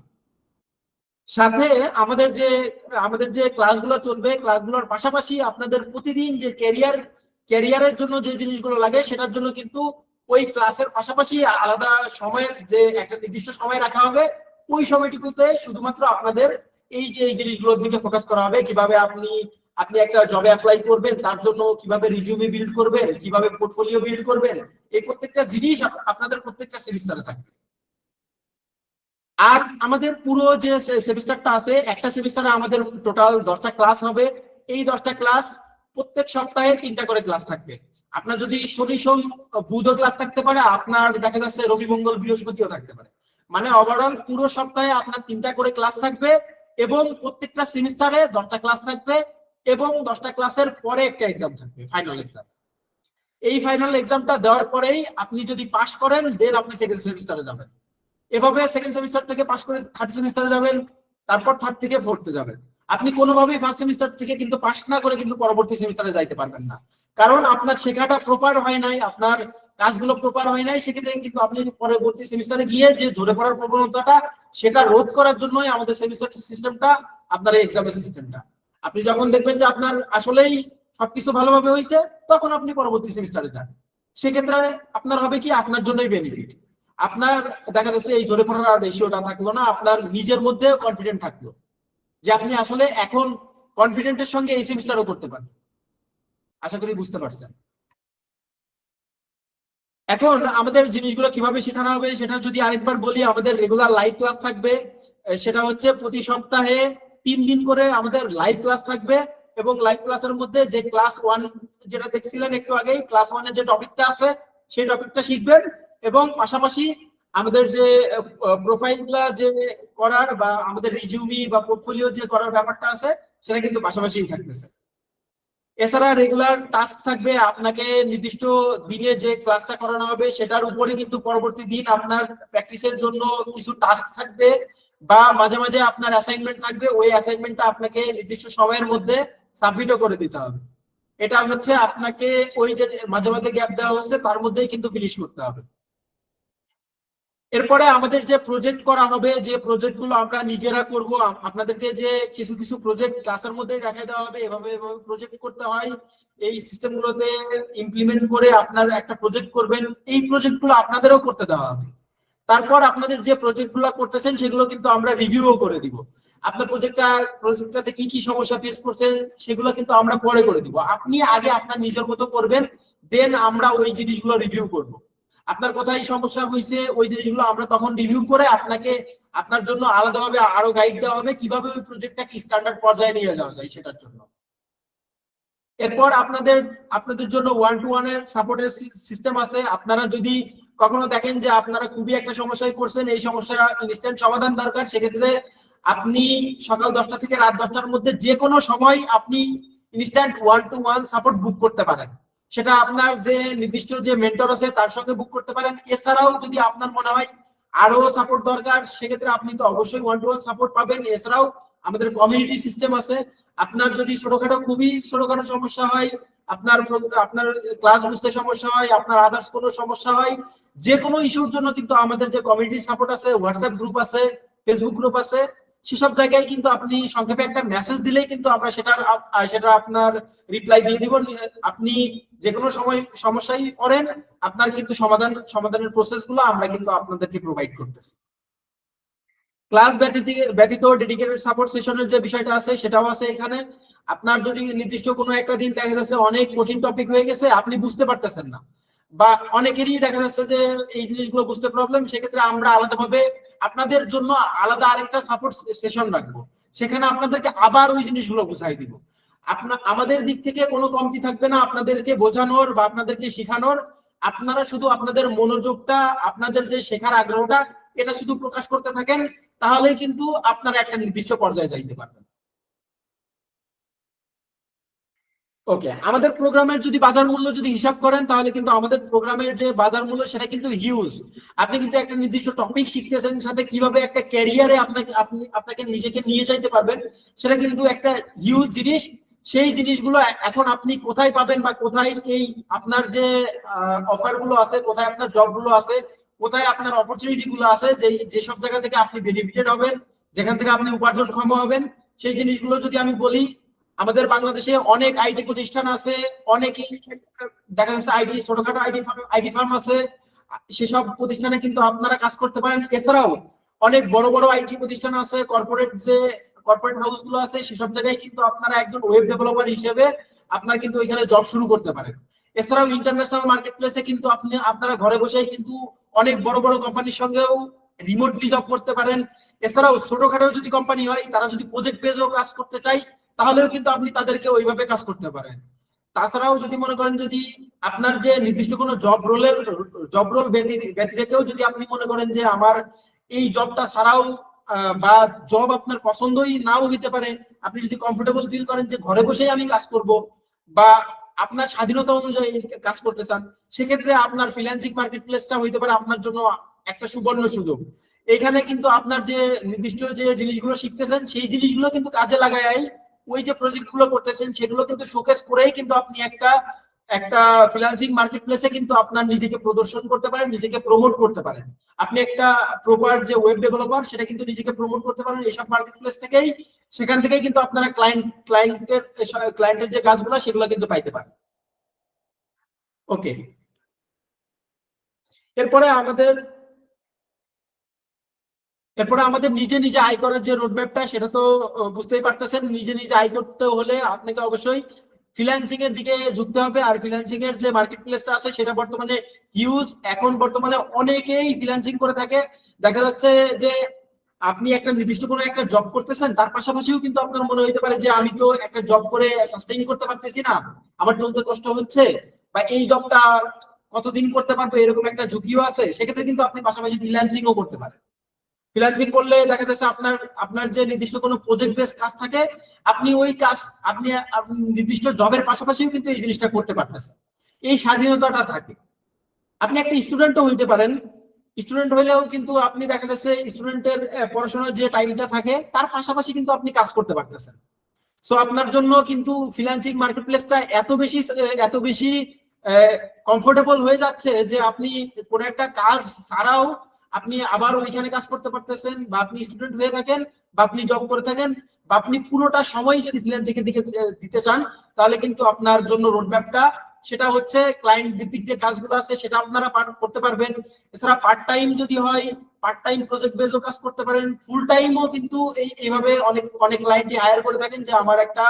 সাথে আমাদের যে ক্লাসগুলো চলবে, ক্লাসগুলোর পাশাপাশি আপনাদের প্রতিদিন যে ক্যারিয়ারের জন্য যে জিনিসগুলো লাগে সেটার জন্য কিন্তু ওই ক্লাসের পাশাপাশি আলাদা সময়ের যে একটা নির্দিষ্ট সময় রাখা হবে, ওই সময়টুকুতে শুধুমাত্র আপনাদের এই জিনিসগুলোর দিকে ফোকাস করা হবে। কিভাবে আপনি একটা জবে অ্যাপ্লাই করবেন, তার জন্য কিভাবে রিজিউমে বিল্ড করবেন, কিভাবে পোর্টফোলিও বিল্ড করবেন, এই প্রত্যেকটা জিনিস আপনাদের প্রত্যেকটা সেমিস্টারে থাকবে। আর আমাদের পুরো যে সেমিস্টারটা আছে, একটা সেমিস্টারে আমাদের টোটাল 10টা ক্লাস হবে। এই 10টা ক্লাস প্রত্যেক সপ্তাহে 3টা করে ক্লাস থাকবে। আপনার যদি শনি সোম বুধ ক্লাস থাকতে পারে, আপনার দেখা যাচ্ছে রবি মঙ্গল বৃহস্পতিও থাকতে পারে। মানে ওভারঅল পুরো সপ্তাহে আপনার 3টা করে ক্লাস থাকবে, এবং প্রত্যেকটা সেমিস্টারে 10টা ক্লাস থাকবে, এবং 10টা ক্লাসের পরে একটা এক্সাম থাকবে, ফাইনাল এক্সাম। এই ফাইনাল এক্সামটা দেওয়ার পরেই আপনি যদি পাস করেন দেন আপনি সেকেন্ড সেমিস্টারে যাবেন। এভাবে সেকেন্ড সেমিস্টার থেকে পাস করে থার্ড সেমিস্টারে যাবেন, তারপর থার্ড থেকে ফোর্থে যাবেন। আপনি কোনোভাবেই ফার্স্ট সেমিস্টার থেকে কিন্তু পাস না করে কিন্তু পরবর্তী সেমিস্টারে যাইতে পারবেন না, কারণ আপনার শেখাটা প্রপার হয় নাই, আপনার কাজগুলো প্রপার হয় নাই। সেক্ষেত্রে কিন্তু আপনি পরবর্তী সেমিস্টারে গিয়ে যে ঝরে পড়ার প্রবণতাটা সেটা রোধ করার জন্যই আমাদের সেমিস্টার সিস্টেমটা, আপনার এই এক্সামের সিস্টেমটা। আপনি যখন দেখবেন যে আপনার আসলেই সবকিছু ভালোভাবে হয়েছে, তখন আপনি পরবর্তী সেমিস্টারে যান। সেক্ষেত্রে আপনার হবে কি, আপনার জন্যই বেনিফিট। আপনার দেখা যাচ্ছে এই ঝরে পড়ার রেশিওটা থাকলো না, আপনার নিজের মধ্যে কনফিডেন্ট থাকলো যে আপনি আসলে এখন কনফিডেন্টের সঙ্গে এই সেমিস্টারও করতে পারেন। আশা করি বুঝতে পারছেন। এখন আমাদের জিনিসগুলো কিভাবে শেখানো হবে সেটা যদি আরেকবার বলি, আমাদের রেগুলার লাইভ ক্লাস থাকবে। সেটা হচ্ছে প্রতি সপ্তাহে 3 দিন করে আমাদের লাইভ ক্লাস থাকবে, এবং লাইভ ক্লাসের মধ্যে যে ক্লাস 1 যেটা দেখছিলেন একটু আগেই, ক্লাস 1 এর যে টপিকটা আছে সেই টপিকটা শিখবেন, এবং পাশাপাশি আমাদের যে প্রোফাইলগুলা যে করার বা আমাদের রিজিউমি বা পোর্টফোলিও যে করার ব্যাপারটা আছে সেটা কিন্তু পাশাপাশি থাকতেছে। এছাড়া রেগুলার টাস্ক থাকবে, আপনাকে নির্দিষ্ট দিনে যে ক্লাসটা করানো হবে সেটার উপরে কিন্তু পরবর্তী দিন আপনার প্র্যাকটিসের জন্য কিছু টাস্ক থাকবে, বা মাঝে মাঝে আপনার অ্যাসাইনমেন্ট থাকবে। ওই অ্যাসাইনমেন্টটা আপনাকে নির্দিষ্ট সময়ের মধ্যে সাবমিটও করে দিতে হবে। এটা হচ্ছে আপনাকে ওই যে মাঝে মাঝে গ্যাপ দেওয়া হচ্ছে তার মধ্যেই কিন্তু ফিনিশ করতে হবে। এরপরে আমাদের যে প্রজেক্ট করা হবে, যে প্রজেক্ট গুলো আমরা নিজেরা করব, আপনাদেরকে যে কিছু কিছু প্রজেক্ট ক্লাসের মধ্যেই দেখাই দেওয়া হবে এভাবে এভাবে প্রজেক্ট করতে হয়। এই সিস্টেম গুলোতে ইমপ্লিমেন্ট করে আপনার একটা প্রজেক্ট করবেন, এই প্রজেক্ট গুলো আপনাদেরও করতে দেওয়া হবে। তারপর আপনাদের যে প্রজেক্ট গুলো করতেছেন সেগুলো কিন্তু আমরা রিভিউও করে দিব। আপনার প্রজেক্টটাতে কি কি সমস্যা ফেস করছেন সেগুলো কিন্তু আমরা পরে করে দিব। আপনি আগে আপনার নিজের মতো করবেন, দেন আমরা ওই জিনিসগুলো রিভিউ করব। আপনার কোথায় সমস্যা হয়েছে ওই জিনিসগুলো আমরা তখন রিভিউ করে আপনাকে আপনার জন্য আলাদাভাবে আরো গাইড দেওয়া হবে কিভাবে ওই প্রজেক্টটাকে স্ট্যান্ডার্ড পর্যায়ে নিয়ে যাওয়া যায় সেটার জন্য। এরপর আপনাদের জন্য 1-to-1 এর সাপোর্টের সিস্টেম আছে। আপনারা যদি কখনো দেখেন যে আপনারা খুবই একটা সমস্যায় পড়ছেন, এই সমস্যার ইনস্ট্যান্ট সমাধান দরকার, সেক্ষেত্রে আপনি সকাল 10টা থেকে রাত 10টার মধ্যে যে কোনো সময় আপনি ইনস্ট্যান্ট 1-to-1 সাপোর্ট বুক করতে পারেন। সেটা আপনার যে নির্দিষ্ট যে মেন্টর আছে তার সঙ্গে বুক করতে পারেন। এছাড়াও যদি আপনার মনে হয় আরো সাপোর্ট দরকার, সেক্ষেত্রে আপনি তো অবশ্যই 1-to-1 সাপোর্ট পাবেন। এছাড়াও আমাদের কমিউনিটি সিস্টেম আছে। আপনার যদি ছোটখাটো খুবই ছোটখাটো সমস্যা হয়, আপনার আপনার ক্লাস বুঝতে সমস্যা হয়, আপনার আদার্স কোনো সমস্যা হয়, যে কোনো ইস্যুর জন্য কিন্তু আমাদের যে কমিউনিটি সাপোর্ট আছে, হোয়াটসঅ্যাপ গ্রুপ আছে, ফেসবুক গ্রুপ আছে, সেসব জায়গায় কিন্তু আপনি সংক্ষেপে একটা মেসেজ দিলেই কিন্তু আমরা সেটা আপনার রিপ্লাই দিয়ে দিব। আপনি যে কোনো সময় সমস্যায় পড়েন, আপনার কিন্তু সমাধানের প্রসেস গুলো আমরা কিন্তু আপনাদেরকে প্রোভাইড করতেছি। ক্লাস ব্যতীত ডেডিকেটেড সাপোর্ট সেশনের যে বিষয়টা আছে সেটাও আছে এখানে। আপনার যদি নির্দিষ্ট কোনো একটা দিন দেখা যাচ্ছে অনেক কঠিন টপিক হয়ে গেছে, আপনি বুঝতে পারতেছেন না, বা অনেকেরই দেখা যাচ্ছে যে এই জিনিসগুলো বুঝতে প্রবলেম, সেক্ষেত্রে আমরা আলাদাভাবে আপনাদের জন্য আলাদা আরেকটা সাপোর্ট সেশন রাখবো, সেখানে আপনাদেরকে আবার ওই জিনিসগুলো বুঝাই দিব। আমাদের দিক থেকে কোনো কমতি থাকবে না আপনাদেরকে বোঝানোর বা আপনাদেরকে শেখানোর। আপনারা শুধু আপনাদের মনোযোগটা, আপনাদের যে শেখার আগ্রহটা, এটা শুধু প্রকাশ করতে থাকেন, তাহলে কিন্তু আপনারা একটা নির্দিষ্ট পর্যায়ে যাইতে পারবেন। ওকে, আমাদের প্রোগ্রামের যদি বাজার মূল্য যদি হিসাব করেন, তাহলে কিন্তু আমাদের প্রোগ্রামের যে বাজার মূল্য সেটা কিন্তু হিউজ। আপনি কিন্তু একটা নির্দিষ্ট টপিক শিখতেছেন, সাথে কিভাবে একটা ক্যারিয়ারে আপনাকে নিজেকে নিয়ে যাইতে পারবেন, সেটা কিন্তু একটা হিউজ জিনিস। সেই জিনিসগুলো এখন আপনি কোথায় পাবেন, বা কোথায় এই আপনার যে অফার গুলো আছে, কোথায় আপনার জব গুলো আছে, কোথায় আপনার অপরচুনিটি গুলো আছে, যেসব জায়গা থেকে আপনি বেনিফিটেড হবেন, যেখান থেকে আপনি উপার্জনক্ষম হবেন, সেই জিনিসগুলো যদি আমি বলি, আমাদের বাংলাদেশে অনেক আইটি প্রতিষ্ঠান আছে, অনেকেই দেখা যাচ্ছে ছোটখাটো আইটি ফার্ম আছে, সেসব প্রতিষ্ঠানে কিন্তু আপনারা কাজ করতে পারেন। এছাড়াও অনেক বড় বড় আইটি প্রতিষ্ঠান আছে, কর্পোরেট হাউস গুলো আছে, সেসব জায়গায় কিন্তু আপনারা একজন ওয়েব ডেভেলপার হিসেবে আপনারা কিন্তু ওইখানে জব শুরু করতে পারেন। এছাড়াও ইন্টারন্যাশনাল মার্কেট প্লেসে কিন্তু আপনারা ঘরে বসেই কিন্তু অনেক বড় বড় কোম্পানির সঙ্গেও রিমোটলি জব করতে পারেন। এছাড়াও ছোটখাটো যদি কোম্পানি হয়, তারা যদি প্রজেক্ট বেজও কাজ করতে চায়, তাহলেও কিন্তু আপনি তাদেরকে ওইভাবে কাজ করতে পারেন। তাছাড়াও যদি মনে করেন, যদি আপনার যে নির্দিষ্ট কোনো জব রোল ব্যতিরেকেও যদি আপনি মনে করেন যে আমার এই জবটা ছাড়াও বা জব আপনার পছন্দই নাও হইতে পারে, আপনি যদি কমফোর্টেবল ফিল করেন যে ঘরে বসেই আমি কাজ করব, বা আপনার স্বাধীনতা অনুযায়ী কাজ করতে চান, সেক্ষেত্রে আপনার ফ্রিল্যান্সিং মার্কেট প্লেসটা হইতে পারে আপনার জন্য একটা সুবর্ণ সুযোগ। এখানে কিন্তু আপনার যে নির্দিষ্ট যে জিনিসগুলো শিখতেছেন, সেই জিনিসগুলো কিন্তু কাজে লাগাই ওই যে প্রজেক্ট গুলো করতেছেন সেগুলো কিন্তু শোকেস করেই কিন্তু আপনি একটা একটা ফ্রিল্যান্সিং মার্কেট প্লেসে কিন্তু আপনার নিজেকে প্রদর্শন করতে পারেন, নিজেকে প্রমোট করতে পারেন। আপনি একটা প্রপার যে ওয়েব ডেভেলপার, সেটা কিন্তু নিজেকে প্রমোট করতে পারেন এইসব মার্কেট প্লেস থেকেই। সেখান থেকেই কিন্তু আপনারা ক্লায়েন্টের যে কাজগুলো সেগুলো কিন্তু পাইতে পারেন। ওকে, এরপরে আমাদের নিজে নিজে আয় করার যে রোডম্যাপটা, সেটা তো বুঝতেই পারতেছেন। নিজে নিজে আয় করতে হলে আপনাকে অবশ্যই ফ্রিল্যান্সিং এর দিকে ঝুঁকতে হবে। আর ফ্রিল্যান্সিং এর যে মার্কেট প্লেসটা আছে সেটা বর্তমানে হিউজ। এখন বর্তমানে অনেকেই ফ্রিল্যান্সিং করে থাকে। দেখা যাচ্ছে যে আপনি একটা নির্দিষ্ট কোনো একটা জব করতেছেন, তার পাশাপাশিও কিন্তু আপনার মনে হইতে পারে যে আমি তো একটা জব করে সাস্টেইন করতে পারতেছি না, আমার চলতে কষ্ট হচ্ছে, বা এই জবটা কতদিন করতে পারবো, এরকম একটা ঝুঁকিও আছে। সেক্ষেত্রে কিন্তু আপনি পাশাপাশি ফ্রিল্যান্সিংও করতে পারেন। ফ্রিল্যান্সিং করলে দেখা যাচ্ছে আপনার যে নির্দিষ্ট কোনো প্রজেক্ট বেস কাজ থাকে, আপনি ওই কাজ আপনি নির্দিষ্ট জবের পাশাপাশিও কিন্তু এই জিনিসটা করতে পারতেছেন, এই স্বাধীনতাটা থাকে। আপনি একটা স্টুডেন্টও হইতে পারেন, স্টুডেন্ট হইলেও কিন্তু আপনি দেখা যাচ্ছে স্টুডেন্টের পড়াশোনার যে টাইমটা থাকে তার পাশাপাশি কিন্তু আপনি কাজ করতে পারতেছেন। সো আপনার জন্য কিন্তু ফ্রিল্যান্সিং মার্কেট প্লেসটা এত বেশি কমফোর্টেবল হয়ে যাচ্ছে যে আপনি কোনো একটা কাজ ছাড়াও আপনি আবার ওইখানে কাজ করতে পারতেছেন, বা আপনি স্টুডেন্ট হয়ে থাকেন, বা আপনি জব করে থাকেন, বা আপনি পুরোটা সময় যদি ফ্রিল্যান্সিং এর দিকে দিতে চান, তাহলে কিন্তু আপনার জন্য রোডম্যাপটা সেটা হচ্ছে ক্লায়েন্ট ভিত্তিক যে কাজগুলো আছে সেটা আপনারা করতে পারবেন। এছাড়া পার্ট টাইম যদি হয়, পার্ট টাইম প্রজেক্ট বেসও কাজ করতে পারেন। ফুল টাইমও কিন্তু এইভাবে অনেক অনেক ক্লায়েন্টই হায়ার করে থাকেন যে আমার একটা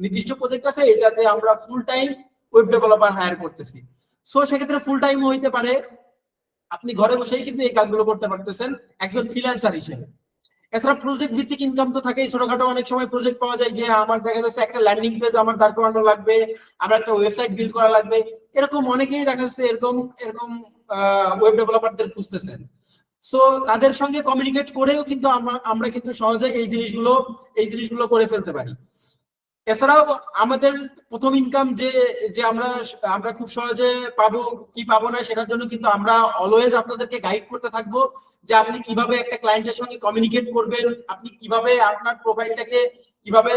নির্দিষ্ট প্রজেক্ট আছে, এটাতে আমরা full time web developer hire করতেছি। সো সেক্ষেত্রে ফুল টাইমও হইতে পারে, আপনি ঘরে বসেই কিন্তু এই কাজগুলো করতে পারতেছেন একজন ফ্রিল্যান্সার হিসেবে। এছাড়া প্রজেক্ট ভিত্তিক ইনকাম তো থাকেই। ছোটখাটো অনেক সময় প্রজেক্ট পাওয়া যায় যে আমার দেখা যাচ্ছে একটা ল্যান্ডিং পেজ আমার দাঁড় করানো লাগবে, আমার একটা ওয়েবসাইট বিল্ড করা লাগবে, এরকম অনেকেই দেখা যাচ্ছে এরকম এরকম ওয়েব ডেভেলপারদের খুঁজতেছেন। সো তাদের সঙ্গে কমিউনিকেট করেও কিন্তু আমরা কিন্তু সহজে এই জিনিসগুলো করে ফেলতে পারি। এছাড়াও আমাদের প্রথম ইনকাম যে যে আমরা আমরা খুব সহজে পাবো কি পাবো না সেটার জন্য কিন্তু আমরা অলওয়েজ আপনাদেরকে গাইড করতে থাকবো যে আপনি কিভাবে একটা ক্লায়েন্টের সঙ্গে কমিউনিকেট করবেন, আপনি কিভাবে আপনার প্রোফাইলটাকে কিভাবে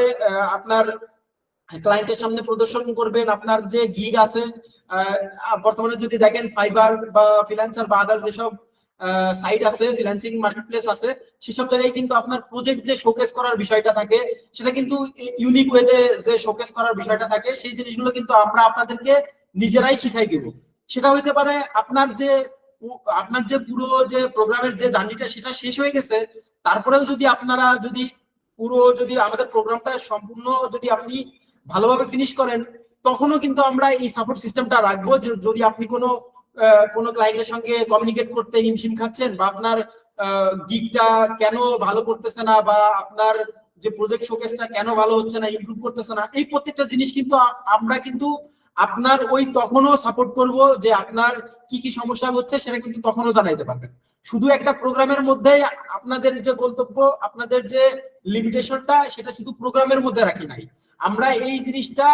আপনার ক্লায়েন্টের সামনে প্রদর্শন করবেন, আপনার যে গিগ আছে বর্তমানে যদি দেখেন ফাইবার বা ফ্রিল্যান্সার বা আদার যেসব সাইট আছে, ফ্রিল্যান্সিং মার্কেটপ্লেস আছে, সেসব জায়গায় কিন্তু আপনার প্রজেক্ট যে শোকেস করার বিষয়টা থাকে সেটা কিন্তু ইউনিক ওয়েতে যে শোকেস করার বিষয়টা থাকে সেই জিনিসগুলো কিন্তু আমরা আপনাদেরকে নিজেরাই শিখাই দেব। সেটা হইতে পারে আপনার যে পুরো যে প্রোগ্রামের যে জার্নিটা সেটা শেষ হয়ে গেছে, তারপরেও যদি আপনারা যদি যদি আমাদের প্রোগ্রামটা সম্পূর্ণ যদি আপনি ভালোভাবে ফিনিশ করেন, তখনও কিন্তু আমরা এই সাপোর্ট সিস্টেমটা রাখবো যে যদি আপনি কোনো ক্লায়েন্টের সঙ্গে কমিউনিকেট করতে হিমশিম খাচ্ছেন বা আপনার গিগটা কেন ভালো করতেছে না বা আপনার যে প্রজেক্ট শোকেসটা কেন ভালো হচ্ছে না, ইমপ্রুভ করতেছে না, এই প্রত্যেকটা জিনিস কিন্তু আমরা কিন্তু আপনার তখনও সাপোর্ট করব যে আপনার কি কি সমস্যা হচ্ছে সেটা কিন্তু তখনও জানাইতে পারবেন। শুধু একটা প্রোগ্রামের মধ্যে আপনাদের যে গন্তব্য, আপনাদের যে লিমিটেশনটা সেটা শুধু প্রোগ্রামের মধ্যে রাখি নাই, আমরা এই জিনিসটা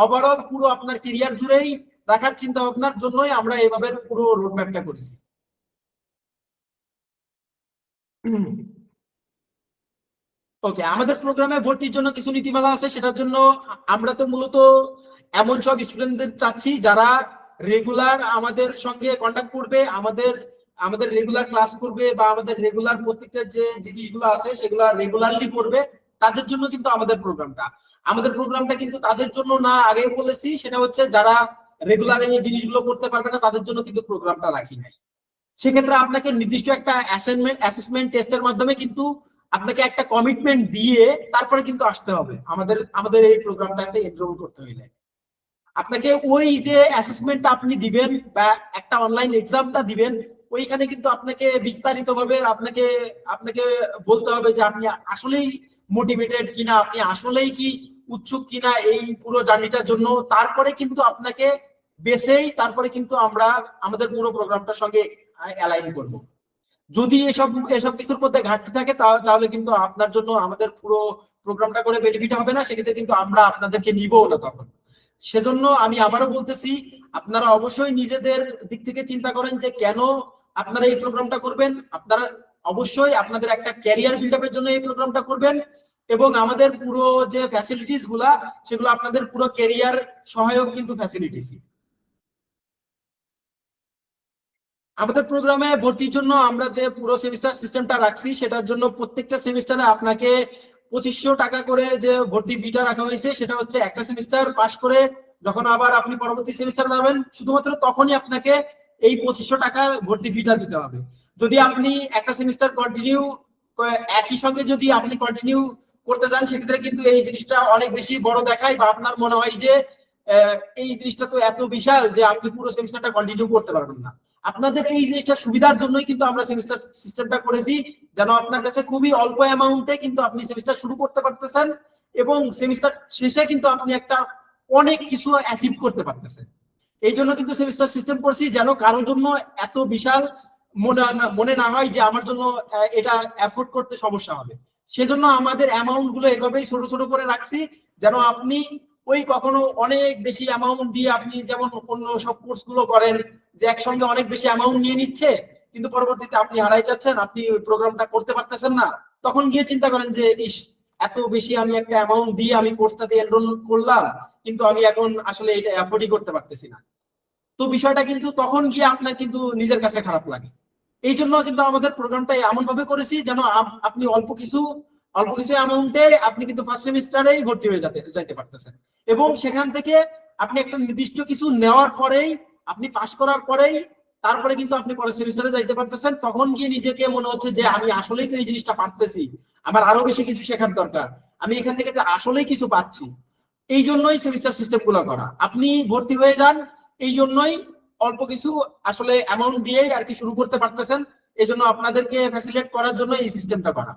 ওভারঅল পুরো আপনার ক্যারিয়ার জুড়েই রাখার চিন্তা ভাবনার জন্যই আমরা এইভাবে পুরো রোডম্যাপটা করেছি। ওকে, আমাদের প্রোগ্রামে ভর্তির জন্য কিছু নীতিমালা আছে, সেটার জন্য আমরা তো মূলত এমন সব স্টুডেন্টদের চাচ্ছি যারা রেগুলার আমাদের সঙ্গে কন্ট্যাক্ট করবে, আমাদের রেগুলার ক্লাস করবে বা আমাদের রেগুলার প্রত্যেকটা যে জিনিসগুলো আছে সেগুলো রেগুলারলি করবে, তাদের জন্য কিন্তু আমাদের প্রোগ্রামটা কিন্তু তাদের জন্য না, আগে বলেছি সেটা হচ্ছে যারা রেগুলার এই জিনিসগুলো করতে পারবে না তাদের জন্য কিন্তু প্রোগ্রামটা রাখি নাই। সেক্ষেত্রে আপনাকে নির্দিষ্ট একটা অ্যাসেসমেন্ট টেস্টের মাধ্যমে কিন্তু আপনাকে একটা কমিটমেন্ট দিয়ে তারপরে কিন্তু আসতে হবে আমাদের এই প্রোগ্রামটাতে এনরোল করতে হইলে। আপনাকে ওই যে অ্যাসেসমেন্টটা আপনি দিবেন বা একটা অনলাইন এক্সামটা দিবেন, ওইখানে কিন্তু আপনাকে বিস্তারিতভাবে আপনাকে বলতে হবে যে আপনি আসলেই মোটিভেটেড কিনা, আপনি আসলেই কি উৎসুক কিনা এই পুরো জার্নিটার জন্য। তারপরে কিন্তু আপনাকে তারপরে কিন্তু আমরা আমাদের পুরো প্রোগ্রামটার সঙ্গে অ্যালাইন করব। যদি এসব কিছুর মধ্যে ঘাটতি থাকে তাহলে কিন্তু আপনার জন্য আমাদের পুরো প্রোগ্রামটা করে বেনিফিট হবে না, সেক্ষেত্রে কিন্তু আমরা আপনাদেরকে নিবও না তখন। সেজন্য আমি আবারও বলতেছি, আপনারা অবশ্যই নিজেদের দিক থেকে চিন্তা করেন যে কেন আপনারা এই প্রোগ্রামটা করবেন। আপনারা অবশ্যই আপনাদের একটা ক্যারিয়ার বিল্ড আপের জন্য এই প্রোগ্রামটা করবেন এবং আমাদের পুরো যে ফ্যাসিলিটিস গুলা সেগুলো আপনাদের পুরো ক্যারিয়ার সহায়ক কিন্তু ফ্যাসিলিটিস। আমাদের প্রোগ্রামে ভর্তির জন্য আমরা যে পুরো সেমিস্টার সিস্টেমটা রাখছি সেটার জন্য প্রত্যেকটা সেমিস্টারে আপনাকে 2500 টাকা করে যে ভর্তি ফিটা রাখা হয়েছে, সেটা হচ্ছে একটা সেমিস্টার পাশ করে যখন আবার আপনি পরবর্তী সেমিস্টার যাবেন শুধুমাত্র তখনই আপনাকে এই 2500 টাকা ভর্তি ফিটা দিতে হবে। যদি আপনি একটা সেমিস্টার কন্টিনিউ একই সঙ্গে যদি আপনি কন্টিনিউ করতে চান সেক্ষেত্রে কিন্তু এই জিনিসটা অনেক বেশি বড় দেখায় বা আপনার মনে হয় যে এই জিনিসটা তো এত বিশাল যে আপনি পুরো সেমিস্টারটা কন্টিনিউ করতে পারবেন না। আপনাদের এই জিনিসটা সুবিধার জন্যই কিন্তু আমরা সেমিস্টার সিস্টেমটা করেছি, যেন আপনার কাছে খুবই অল্প অ্যামাউন্টে কিন্তু আপনি সেমিস্টার শুরু করতে পারতেছেন এবং সেমিস্টার শেষে কিন্তু আপনি একটা অনেক কিছু অ্যাচিভ করতে পারতেছেন। এই জন্য কিন্তু সেমিস্টার সিস্টেম করছি, যেন কারোর জন্য এত বিশাল মনে না হয় যে আমার জন্য এটা অ্যাফোর্ড করতে সমস্যা হবে। সেজন্য আমাদের অ্যামাউন্ট গুলো এভাবেই ছোট ছোট করে রাখছি, যেন আপনি কখনো অনেক বেশি অ্যামাউন্ট দিয়ে আপনি যেমন অন্য সব কোর্স গুলো করেন যে একসঙ্গে অনেক বেশি অ্যামাউন্ট নিয়ে নিচ্ছে কিন্তু পরবর্তীতে আপনি হারাই যাচ্ছেন, আপনি ওই প্রোগ্রামটা করতে পারতেছেন না, তখন গিয়ে চিন্তা করেন যে ইস, এত বেশি আমি একটা অ্যামাউন্ট দিয়ে আমি কোর্সটাতে এনরোল করলাম কিন্তু আমি এখন আসলে এটা অ্যাফোর্ডই করতে পারতেছি না। তো বিষয়টা কিন্তু তখন গিয়ে আপনার কিন্তু নিজের কাছে খারাপ লাগে। এই জন্য কিন্তু আমাদের প্রোগ্রামটা এমন ভাবে করেছি যেন আপনি অল্প কিছু অ্যামাউন্টে আপনি কিন্তু ফার্স্ট সেমিস্টারেই ভর্তি হয়ে যাইতে পারতেছেন এবং সেখান থেকে আপনি একটা নির্দিষ্ট কিছু নেওয়ার পরেই আপনি পাশ করার পরেই তারপরে কিন্তু আপনি পরের সেমিস্টারে যাইতে পারতেছেন। তখন গিয়ে নিজেকে মনে হচ্ছে যে আমি আসলেই তো এই জিনিসটা পারতেছি, আমার আরো বেশি কিছু শেখার দরকার, আমি এখান থেকে আসলেই কিছু পাচ্ছি। এই জন্যই সেমিস্টার সিস্টেম গুলো করা। আপনি ভর্তি হয়ে যান, এই জন্যই অল্প কিছু আসলে অ্যামাউন্ট দিয়েই আর কি শুরু করতে পারতেছেন, এই জন্য আপনাদেরকে ফ্যাসিলিটেট করার জন্য এই সিস্টেমটা করা।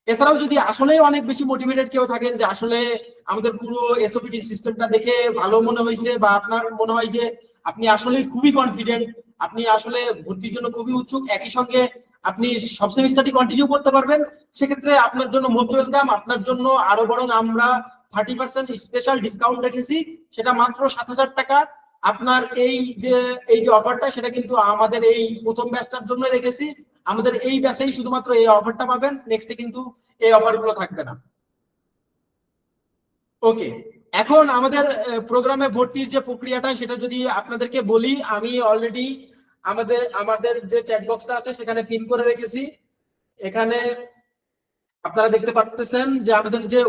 এছাড়াও যদি আসলে অনেক বেশি মোটিভেটেড কেউ থাকেন যে আসলে আমাদের পুরো এসওপিটি সিস্টেমটা দেখে ভালো মনে হয়েছে বা আপনার মনে হয় যে আপনি আসলে খুবই কনফিডেন্ট, আপনি আসলে ভর্তির জন্য খুবই উৎসুক, একই সঙ্গে আপনি সব সেমিস্টারই কন্টিনিউ করতে পারবেন, সেক্ষেত্রে আপনার জন্য মোস্ট ওয়েলকাম। আপনার জন্য আরো বরং আমরা 30% স্পেশাল ডিসকাউন্ট রেখেছি, সেটা মাত্র 7,000 টাকা। আপনার এই যে অফারটা, সেটা কিন্তু আমাদের এই প্রথম ব্যাচটার জন্য রেখেছি। আমাদের এই ব্যাচেই শুধুমাত্র এই অফারটা পাবেন, নেক্সটে কিন্তু এই অফারগুলো থাকবে না। ওকে, এখন আমাদের প্রোগ্রামে ভর্তির যে প্রক্রিয়াটা সেটা যদি আপনাদেরকে বলি, আমি অলরেডি আমাদের যে চ্যাট বক্সটা আছে সেখানে পিন করে রেখেছি। এখানে আপনারা দেখতে পাচ্ছেন যে আমাদের যে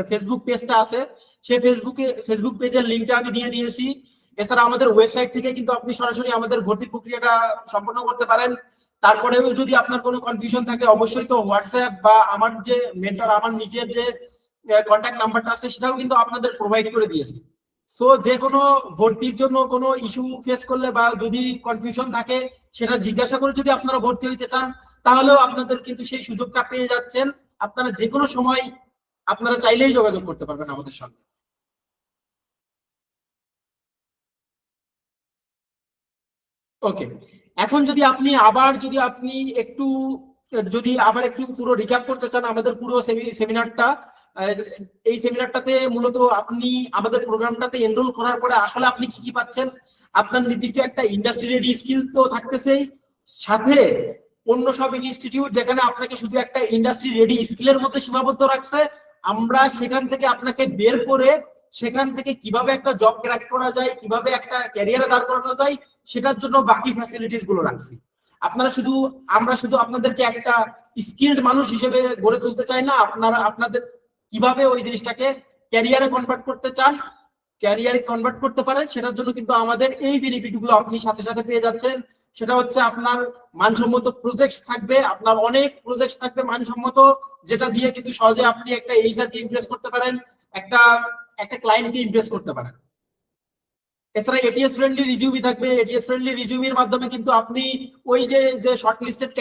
ফেসবুক পেজটা আছে, সেই ফেসবুক পেজের লিঙ্কটা আমি দিয়ে দিয়েছি। এছাড়া আমাদের ওয়েবসাইট থেকে কিন্তু আপনি সরাসরি আমাদের ভর্তি প্রক্রিয়াটা সম্পন্ন করতে পারেন। তারপরেও যদি আপনার কোনো কনফিউশন থাকে, অবশ্যই তো হোয়াটসঅ্যাপ বা আমার যে মেন্টর, আমার নিজের যে কন্ট্যাক্ট নাম্বারটা আছে সেটাও কিন্তু আপনাদের প্রোভাইড করে দিয়েছি। সো যে কোনো ভর্তির জন্য কোনো ইস্যু ফেস করলে বা যদি কনফিউশন থাকে, সেটা জিজ্ঞাসা করে যদি আপনারা ভর্তি হইতে চান, তাহলেও আপনাদের কিন্তু সেই সুযোগটা পেয়ে যাচ্ছেন। আপনারা যে কোনো সময় আপনারা চাইলেই যোগাযোগ করতে পারবেন আমাদের সঙ্গে। ওকে, এখন যদি আবার একটু পুরো রিক্যাপ করতে চান আমাদের পুরো সেমিনারটা, এই সেমিনারটাতে মূলত আপনি আমাদের প্রোগ্রামটাতে এনরোল করার পরে আসলে আপনি কি কি পাচ্ছেন। আপনার নির্দিষ্ট একটা ইন্ডাস্ট্রি রেডি স্কিল তো থাকতেছেই, সাথে অন্য সব ইনস্টিটিউট যেখানে আপনাকে শুধু একটা ইন্ডাস্ট্রি রেডি স্কিলের মধ্যে সীমাবদ্ধ রাখছে, আমরা সেখান থেকে আপনাকে বের করে সেখান থেকে কিভাবে একটা জব ক্র্যাক করা যায়, কিভাবে একটা ক্যারিয়ারে দাঁড় করানো যায়, সেটার জন্য বাকি ফ্যাসিলিটিস গুলো রাখছি। আমরা শুধু আপনাদেরকে একটা স্কিলড মানুষ হিসেবে গড়ে তুলতে চাই না, আপনাদের কিভাবে ওই জিনিসটাকে ক্যারিয়ারে কনভার্ট করতে চান, ক্যারিয়ারে কনভার্ট করতে পারেন, সেটার জন্য কিন্তু আমাদের এই বেনিফিট গুলো আপনি সাথে সাথে পেয়ে যাচ্ছেন। সেটা হচ্ছে আপনার মানসম্মত প্রজেক্ট থাকবে, আপনার অনেক প্রজেক্ট থাকবে মানসম্মত, যেটা দিয়ে কিন্তু সহজে আপনি একটা এইচআর কে ইমপ্রেস করতে পারেন, একটা একটা ক্লায়েন্টকে ইমপ্রেস করতে পারেন। এছাড়া এটিএস ফ্রেন্ডলি রিজিউমি থাকবে, এটিএস ফ্রেন্ডলি রিজিউমির মাধ্যমে কিন্তু আপনি ওই যে শর্ট লিস্টেড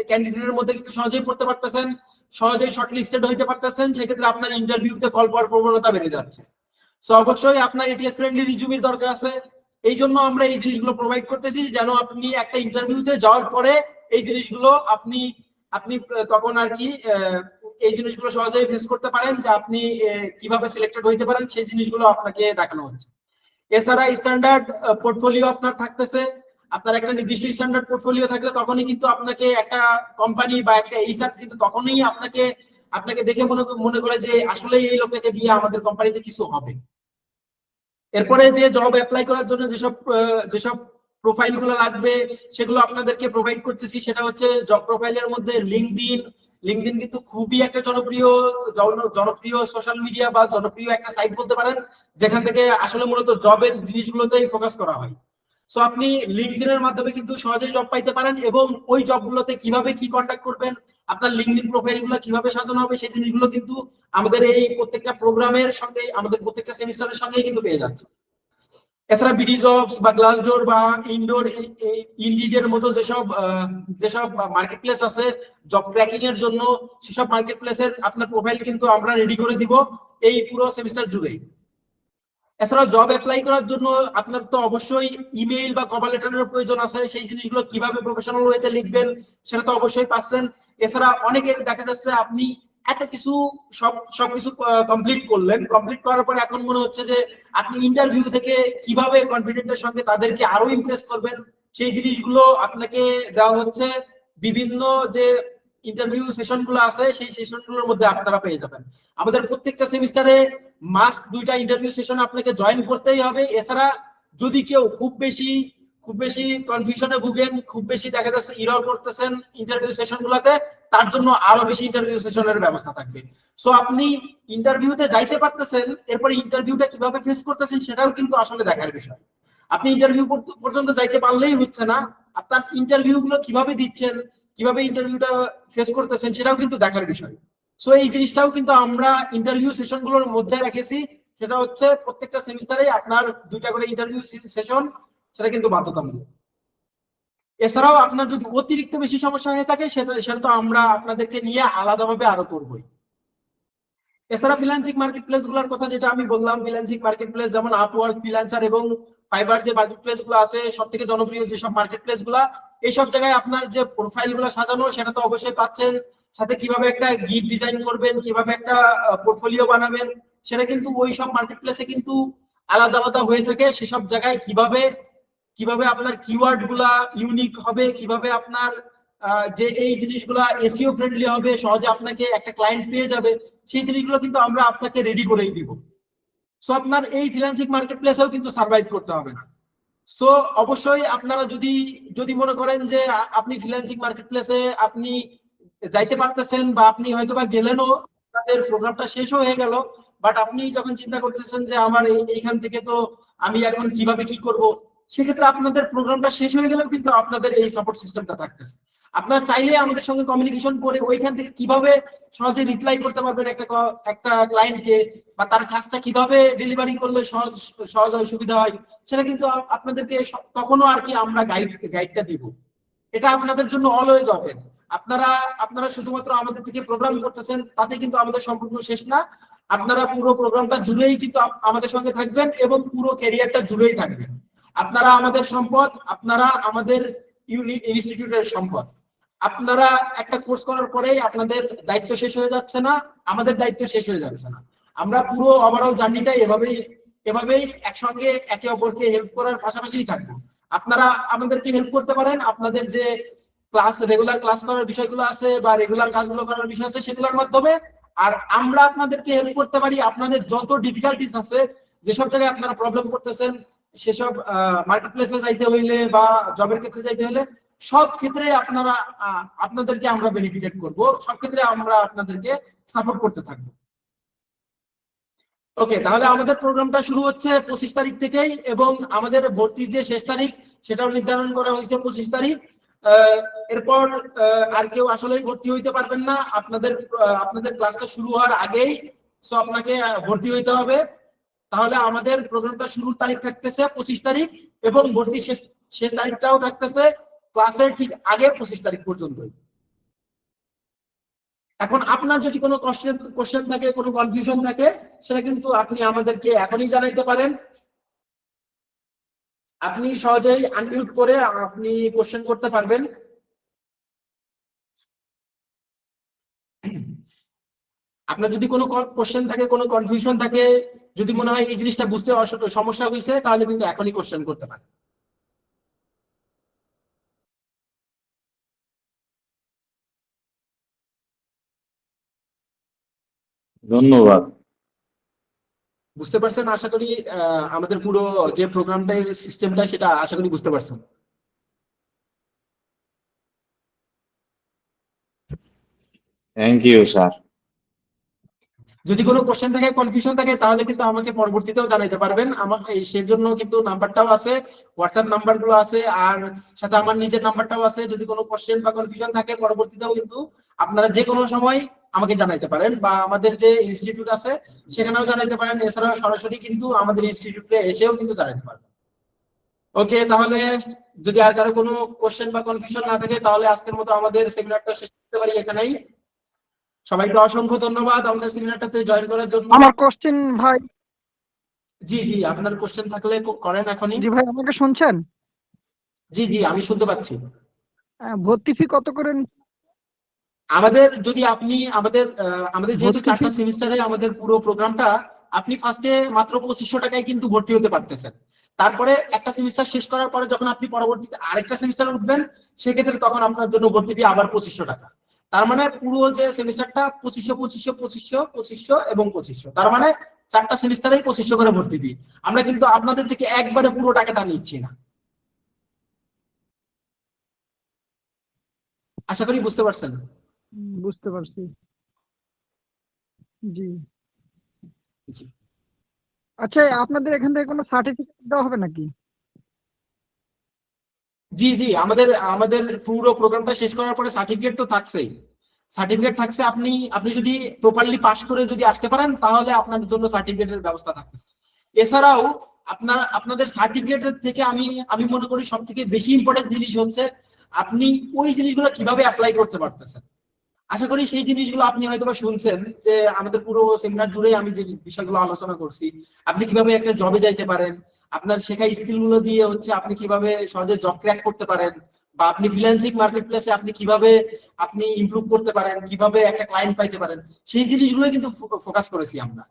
ক্যান্ডিডেটের মধ্যে কিন্তু সহজেই পড়তে পারতেছেন, সহজেই শর্ট লিস্টেড হইতে পারতেছেন, সেক্ষেত্রে আপনার ইন্টারভিউতে কল পাওয়ার প্রবণতা বেড়ে যাচ্ছে। সো অবশ্যই আপনার এটিএস ফ্রেন্ডলি রিজিউমির দরকার আছে। এই জন্য আমরা এই জিনিসগুলো প্রোভাইড করতেছি, যেন আপনি একটা ইন্টারভিউতে যাওয়ার পরে এই জিনিসগুলো আপনি আপনি তখন আর কি এই জিনিসগুলো সহজেই ফেস করতে পারেন, যে আপনি কিভাবে সিলেক্টেড হইতে পারেন সেই জিনিসগুলো আপনাকে দেখানো হচ্ছে। এছাড়া স্ট্যান্ডার্ড পোর্টফোলিও আপনার থাকতেছে। আপনার একটা নির্দিষ্ট স্ট্যান্ডার্ড পোর্টফোলিও থাকলে তখনই কিন্তু আপনাকে একটা কোম্পানি বা একটা এইচআর কিন্তু তখনই আপনাকে দেখে মনে করে যে আসলে এই লোকটাকে দিয়ে আমাদের কোম্পানিতে কিছু হবে। এরপরে যে জব অ্যাপ্লাই করার জন্য যেসব প্রোফাইল গুলো লাগবে সেগুলো আপনাদেরকে প্রোভাইড করতেছি। সেটা হচ্ছে জব প্রোফাইলের মধ্যে লিঙ্কডইন কিন্তু খুবই একটা জনপ্রিয় সোশ্যাল মিডিয়া বা জনপ্রিয় একটা সাইট বলতে পারেন, যেখান থেকে আসলে মূলত জবের জিনিসগুলোতেই ফোকাস করা হয়। সো আপনি লিঙ্কডইনের মাধ্যমে কিন্তু সহজেই জব পাইতে পারেন, এবং ওই জবগুলোতে কিভাবে কি কন্ট্যাক্ট করবেন, আপনার লিঙ্কডইন প্রোফাইলগুলো কিভাবে সাজানো হবে, সেই জিনিসগুলো কিন্তু আমাদের এই প্রত্যেকটা প্রোগ্রামের সঙ্গে, আমাদের প্রত্যেকটা সেমিস্টারের সঙ্গেই কিন্তু পেয়ে যাচ্ছে। এছাড়া বিডি জবস বা গ্লাসডোর বা ইনডিডের মতো যেসব মার্কেট প্লেস আছে জব ট্র্যাকিং এর জন্য, সেসব মার্কেট প্লেসের আপনার প্রোফাইল কিন্তু আমরা রেডি করে দিব এই পুরো সেমিস্টার জুড়ে। এছাড়াও জব অ্যাপ্লাই করার জন্য আপনার তো অবশ্যই ইমেইল বা কভার লেটারের প্রয়োজন আছে, সেই জিনিসগুলো কিভাবে প্রফেশনাল ওয়েতে লিখবেন সেটা তো অবশ্যই পাচ্ছেন। এছাড়া অনেকে দেখা যাচ্ছে আপনি এত কিছু সবকিছু কমপ্লিট করার পরে এখন মনে হচ্ছে যে আপনি ইন্টারভিউ থেকে কিভাবে কনফিডেন্টের সঙ্গে তাদেরকে আরো ইমপ্রেস করবেন, সেই জিনিসগুলো আপনাকে দেওয়া হচ্ছে। বিভিন্ন যে ইন্টারভিউ সেশন গুলো আছে সেই সেশন গুলোর মধ্যে আপনারা পেয়ে যাবেন। আমাদের প্রত্যেকটা সেমিস্টারে মাস্ট 2টা ইন্টারভিউ সেশন আপনাকে জয়েন করতেই হবে। এছাড়া যদি কেউ খুব বেশি কনফিউশনে ভুগেন, খুব বেশি দেখা যাচ্ছে ইরর করতেছেন ইন্টারভিউ সেশন গুলাতে, তার জন্য আরো বেশি ইন্টারভিউ সেশনের ব্যবস্থা থাকবে। সো আপনি ইন্টারভিউতে যাইতে পারতেছেন, এরপরে ইন্টারভিউটা কিভাবে ফেস করতেছেন সেটাও কিন্তু আসলে দেখার বিষয়। আপনি ইন্টারভিউ পর্যন্ত যাইতে পারলেই হচ্ছে না, আপনার ইন্টারভিউ গুলো কিভাবে দিচ্ছেন, কিভাবে ইন্টারভিউটা ফেস করতেছেন সেটাও কিন্তু দেখার বিষয়। সো এই জিনিসটাও কিন্তু আমরা ইন্টারভিউ সেশন গুলোর মধ্যে রেখেছি। সেটা হচ্ছে প্রত্যেকটা সেমিস্টারে আপনার 2টা করে ইন্টারভিউ সেশন, সেটা কিন্তু বাধ্যতামূলক। এছাড়াও আপনার যদি অতিরিক্ত বেশি সমস্যা হয়ে থাকে সেটা তো আমরা আপনাদেরকে নিয়ে আলাদাভাবে আরো করবোই। এছাড়া ফ্রিল্যান্সিং মার্কেট প্লেস গুলোর কথা যেটা আমি বললাম, ফ্রিল্যান্সিং মার্কেট প্লেস যেমন আপওয়ার্ক, ফ্রিল্যান্সার এবং ফাইবার যে মার্কেট প্লেস গুলো আছে, সব থেকে জনপ্রিয় যেসব মার্কেট প্লেস গুলা, এইসব জায়গায় আপনার যে প্রোফাইল গুলো সাজানো সেটা তো অবশ্যই পাচ্ছেন। সাথে কিভাবে একটা গিগ ডিজাইন করবেন, কিভাবে একটা পোর্টফোলিও বানাবেন, সেটা কিন্তু ওই সব মার্কেট প্লেসে কিন্তু আলাদা আলাদা হয়ে থাকে। সেসব জায়গায় কিভাবে কিভাবে আপনার কিওয়ার্ড গুলা ইউনিক হবে, কিভাবে আপনার যে এই জিনিসগুলা এসইও ফ্রেন্ডলি হবে, সহজে আপনাকে একটা ক্লায়েন্ট পেয়ে যাবে, সেই জিনিসগুলো কিন্তু আমরা আপনাকে রেডি করেই দিব। সো আপনার এই ফ্রিল্যান্সিং মার্কেট প্লেসেও কিন্তু সার্ভাইভ করতে হবে না। সো অবশ্যই আপনারা যদি যদি মনে করেন যে আপনি ফ্রিল্যান্সিং মার্কেট প্লেসে আপনি যাইতে পারতেছেন, বা আপনি হয়তো বা গেলেনও, আপনাদের প্রোগ্রামটা শেষ হয়ে গেল, বাট আপনি যখন চিন্তা করতেছেন যে আমার এইখান থেকে তো আমি এখন কিভাবে কি করব, সেক্ষেত্রে আপনাদের প্রোগ্রামটা শেষ হয়ে গেলেও কিন্তু আপনাদের এই সাপোর্ট সিস্টেমটা থাকতেছে। আপনারা চাইলে আমাদের সঙ্গে কমিউনিকেশন করে ওইখান থেকে কিভাবে সহজে রিপ্লাই করতে পারবেন একটা ক্লায়েন্টকে, বা তার কাজটা কিভাবে ডেলিভারি করলে সহজ হয়, সুবিধা হয়, সেটা কিন্তু আপনাদেরকে তখনও আর কি আমরা গাইডটা দিব। এটা আপনাদের জন্য অলওয়েজ ওপেন। আপনারা আপনারা শুধুমাত্র আমাদের থেকে প্রোগ্রাম করতেছেন, তাতে কিন্তু আমাদের সম্পূর্ণ শেষ না। আপনারা পুরো প্রোগ্রামটা জুড়েই কিন্তু আমাদের সঙ্গে থাকবেন এবং পুরো ক্যারিয়ারটা জুড়েই থাকবেন। আপনারা আমাদের সম্পদ, আপনারা আমাদের ইনস্টিটিউটের সম্পদ। আপনারা একটা কোর্স করার পরেই আপনাদের দায়িত্ব শেষ হয়ে যাচ্ছে না, আমাদের দায়িত্ব শেষ হয়ে যাচ্ছে না। আমরা পুরো ওভারঅল জার্নিটা এভাবেই একসঙ্গে একে অপরকে হেল্প করার পাশাপাশি থাকবো। আপনারা আমাদেরকে হেল্প করতে পারেন, আপনাদের যে রেগুলার ক্লাস করার বিষয়গুলো আছে বা রেগুলার কাজগুলো করার বিষয় আছে সেগুলোর মাধ্যমে। আর আমরা আপনাদেরকে হেল্প করতে পারি আপনাদের যত ডিফিকাল্টিস আছে, যেসব জায়গায় আপনারা প্রবলেম করতেছেন, সেসব মার্কেট প্লেসে যাইতে হইলে বা জবের ক্ষেত্রে যাইতে হলে, সব ক্ষেত্রে আপনাদেরকে আমরা বেনিফিটেড করব, সব ক্ষেত্রে আমরা আপনাদেরকে সাপোর্ট করতে থাকবো। ওকে, তাহলে আমাদের প্রোগ্রামটা শুরু হচ্ছে 25 তারিখ থেকেই, এবং আমাদের ভর্তির যে শেষ তারিখ সেটাও নির্ধারণ করা হয়েছে 25 তারিখ। এরপর আর কেউ আসলেই ভর্তি হইতে পারবেন না আপনাদের ক্লাসটা শুরু হওয়ার আগেই। সো আপনাকে ভর্তি হইতে হবে। তাহলে আমাদের প্রোগ্রামটা শুরুর তারিখ থাকতেছে 25 তারিখ, এবং ভর্তি শেষ তারিখটাও থাকতেছে ক্লাসের ঠিক আগে 25 তারিখ পর্যন্তই। এখন আপনার যদি কোনো কোশ্চেন থাকে, কোনো কনফিউশন থাকে, সেটা কিন্তু আপনি আমাদেরকে এখনই জানাইতে পারেন। আপনি সহজেই আনমিউট করে আপনি কোশ্চেন করতে পারবেন। আপনার যদি কোনো কোশ্চেন থাকে, কোনো কনফিউশন থাকে, যদি মনে হয় এই জিনিসটা বুঝতে সমস্যা হয়েছে, তাহলে কিন্তু এখনই কোশ্চেন করতে পারেন। ধন্যবাদ। বুঝতে পারছেন আশা করি। আমাদের পুরো যে প্রোগ্রামটার সিস্টেমটা সেটা আশা করি বুঝতে পারছেন। Thank you sir. যদি কোনো কোশ্চেন থাকে, কনফিউশন থাকে, তাহলে কিন্তু আমাকে পরবর্তীতেও জানাইতে পারবেন। আমার সেই জন্য কিন্তু নাম্বারটাও আছে, হোয়াটসঅ্যাপ নাম্বার গুলো আছে, আর সাথে আমার নিজের নাম্বারটাও আছে। যদি কোনো কোশ্চেন বা কনফিউশন থাকে, পরবর্তীতেও কিন্তু আপনারা যে কোনো সময় আমাকে জানাইতে পারেন, বা আমাদের যে ইনস্টিটিউট আছে সেখানেও জানাইতে পারেন। এছাড়াও সরাসরি কিন্তু আমাদের ইনস্টিটিউটে এসেও কিন্তু জানাইতে পারেন। ওকে, তাহলে যদি আর কারো কোনো কোশ্চেন বা কনফিউশন না থাকে, তাহলে আজকের মতো আমাদের সেমিনারটা শেষ করতে পারি এখানেই। সবাইকে অসংখ্য ধন্যবাদ আমাদের সেমিনারটাতে জয়েন করার জন্য। আমার কোশ্চেন ভাই। জি জি, আপনার কোশ্চেন থাকলে করেন এখনই। জি ভাই, আমাকে শুনছেন? জি জি, আমি শুনতে পাচ্ছি। ভর্তি ফি কত করে? আমাদের যদি আপনি আমাদের যেহেতু ভর্তি 4টা ফি? সেমিস্টারে আমাদের পুরো প্রোগ্রামটা, আপনি ফার্স্টে মাত্র 2500 টাকায় কিন্তু ভর্তি হতে পারতেছেন। তারপরে একটা সেমিস্টার শেষ করার পরে যখন আপনি পরবর্তীতে আরেকটা সেমিস্টারে উঠবেন, সেক্ষেত্রে তখন আপনার জন্য ভর্তি ফি আবার 2500 টাকা। তার মানে পুরো যে সেমিস্টারটা 2500 2500 2500 2500 এবং 2500, তার মানে 4টা সেমিস্টারেই 2500 করে ভর্তি ফি। আমরা কিন্তু আপনাদের থেকে একবারে পুরো টাকাটা নিচ্ছি না। আশা করি বুঝতে পারছেন। বুঝতে পারছি। জি। জি আচ্ছা, আপনাদের এখান থেকে কোনো সার্টিফিকেট দেওয়া হবে নাকি? জি জি, আমাদের আমাদের পুরো প্রোগ্রামটা শেষ করার পরে সার্টিফিকেট তো থাকছেই। সার্টিফিকেট থাকছে, আপনি আপনি যদি প্রপারলি পাস করে যদি আসতে পারেন, তাহলে আপনাদের জন্য সার্টিফিকেটের ব্যবস্থা থাকতেছে। এছাড়াও আপনাদের সার্টিফিকেটের থেকে আমি মনে করি সব থেকে বেশি ইম্পর্টেন্ট জিনিস হচ্ছে আপনি ওই জিনিসগুলো কিভাবে অ্যাপ্লাই করতে পারতেছেন। আশা করি সেই জিনিসগুলো আপনি হয়তো বা শুনছেন, যে আমাদের পুরো সেমিনার জুড়ে আমি যে বিষয়গুলো আলোচনা করছি, আপনি কিভাবে একটা জবে যাইতে পারেন, আপনার শেখা স্কিল গুলো দিয়ে হচ্ছে আপনি কিভাবে সহজে জব ক্র্যাক করতে পারেন, বা আপনি ফ্রিল্যান্সিং মার্কেট প্লেসে আপনি কিভাবে আপনি ইমপ্রুভ করতে পারেন, কিভাবে একটা ক্লায়েন্ট পাইতে পারেন, সেই জিনিসগুলো কিন্তু ফোকাস করেছি আমরা।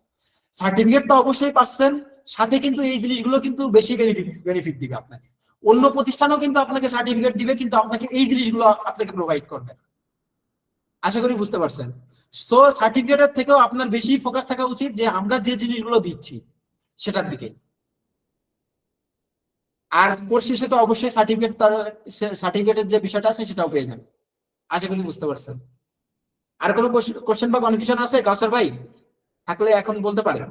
সার্টিফিকেট তো অবশ্যই পাচ্ছেন, সাথে কিন্তু এই জিনিসগুলো কিন্তু বেশি বেনিফিট দিবে আপনাকে। অন্য প্রতিষ্ঠানও কিন্তু আপনাকে সার্টিফিকেট দিবে, কিন্তু আপনাকে এই জিনিসগুলো আপনাকে প্রোভাইড করবে না। আশা করি বুঝতে পারছেন। সো সার্টিফিকেটের থেকেও আপনার বেশি ফোকাস থাকা উচিত যে আমরা যে জিনিসগুলো দিচ্ছি সেটার দিকে। আর কোর্স শেষে তো অবশ্যই সার্টিফিকেটের যে বিষয়টা আছে সেটাও পেয়ে যাবেন। আশা করি বুঝতে পারছেন। আর কোনো কোশ্চেন বা কনফিউশন আছে কাউসার ভাই? থাকলে এখন বলতে পারেন।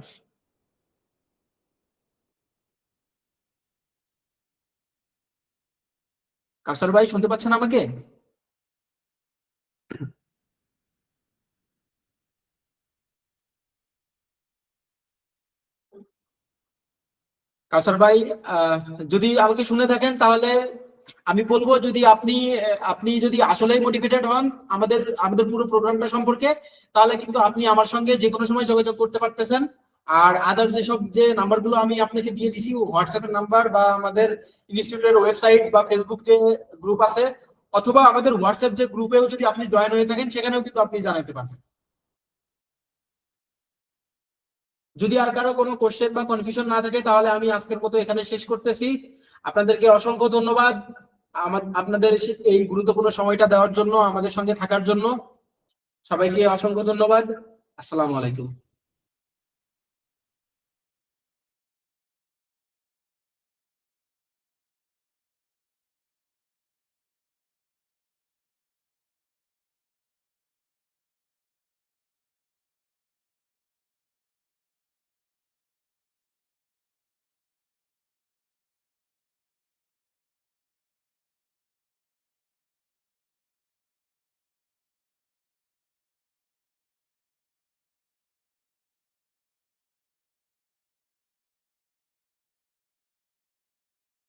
কাউসার ভাই শুনতে পাচ্ছেন আমাকে? কাউসার ভাই যদি আমাকে শুনে থাকেন তাহলে আমি বলবো, যদি আপনি যদি আসলেই মোটিভেটেড হন আমাদের আমাদের পুরো প্রোগ্রামটা সম্পর্কে, তাহলে কিন্তু আপনি আমার সঙ্গে যে কোনো সময় যোগাযোগ করতে পারতেছেন। আর আদার যেসব যে নাম্বারগুলো আমি আপনাকে দিয়ে দিছি, হোয়াটসঅ্যাপের নাম্বার বা আমাদের ইনস্টিটিউটের ওয়েবসাইট বা ফেসবুক যে গ্রুপ আছে, অথবা আমাদের হোয়াটসঅ্যাপ যে গ্রুপেও যদি আপনি জয়েন হয়ে থাকেন সেখানেও কিন্তু আপনি জানাতে পারবেন। যদি আর কারো কোনো কোশ্চেন বা কনফিউশন না থাকে তাহলে আমি আজকের মতো এখানে শেষ করতেছি। আপনাদেরকে অসংখ্য ধন্যবাদ আপনাদের এই গুরুত্বপূর্ণ সময়টা দেওয়ার জন্য, আমাদের সঙ্গে থাকার জন্য। সবাইকে অসংখ্য ধন্যবাদ। আসসালামু আলাইকুম।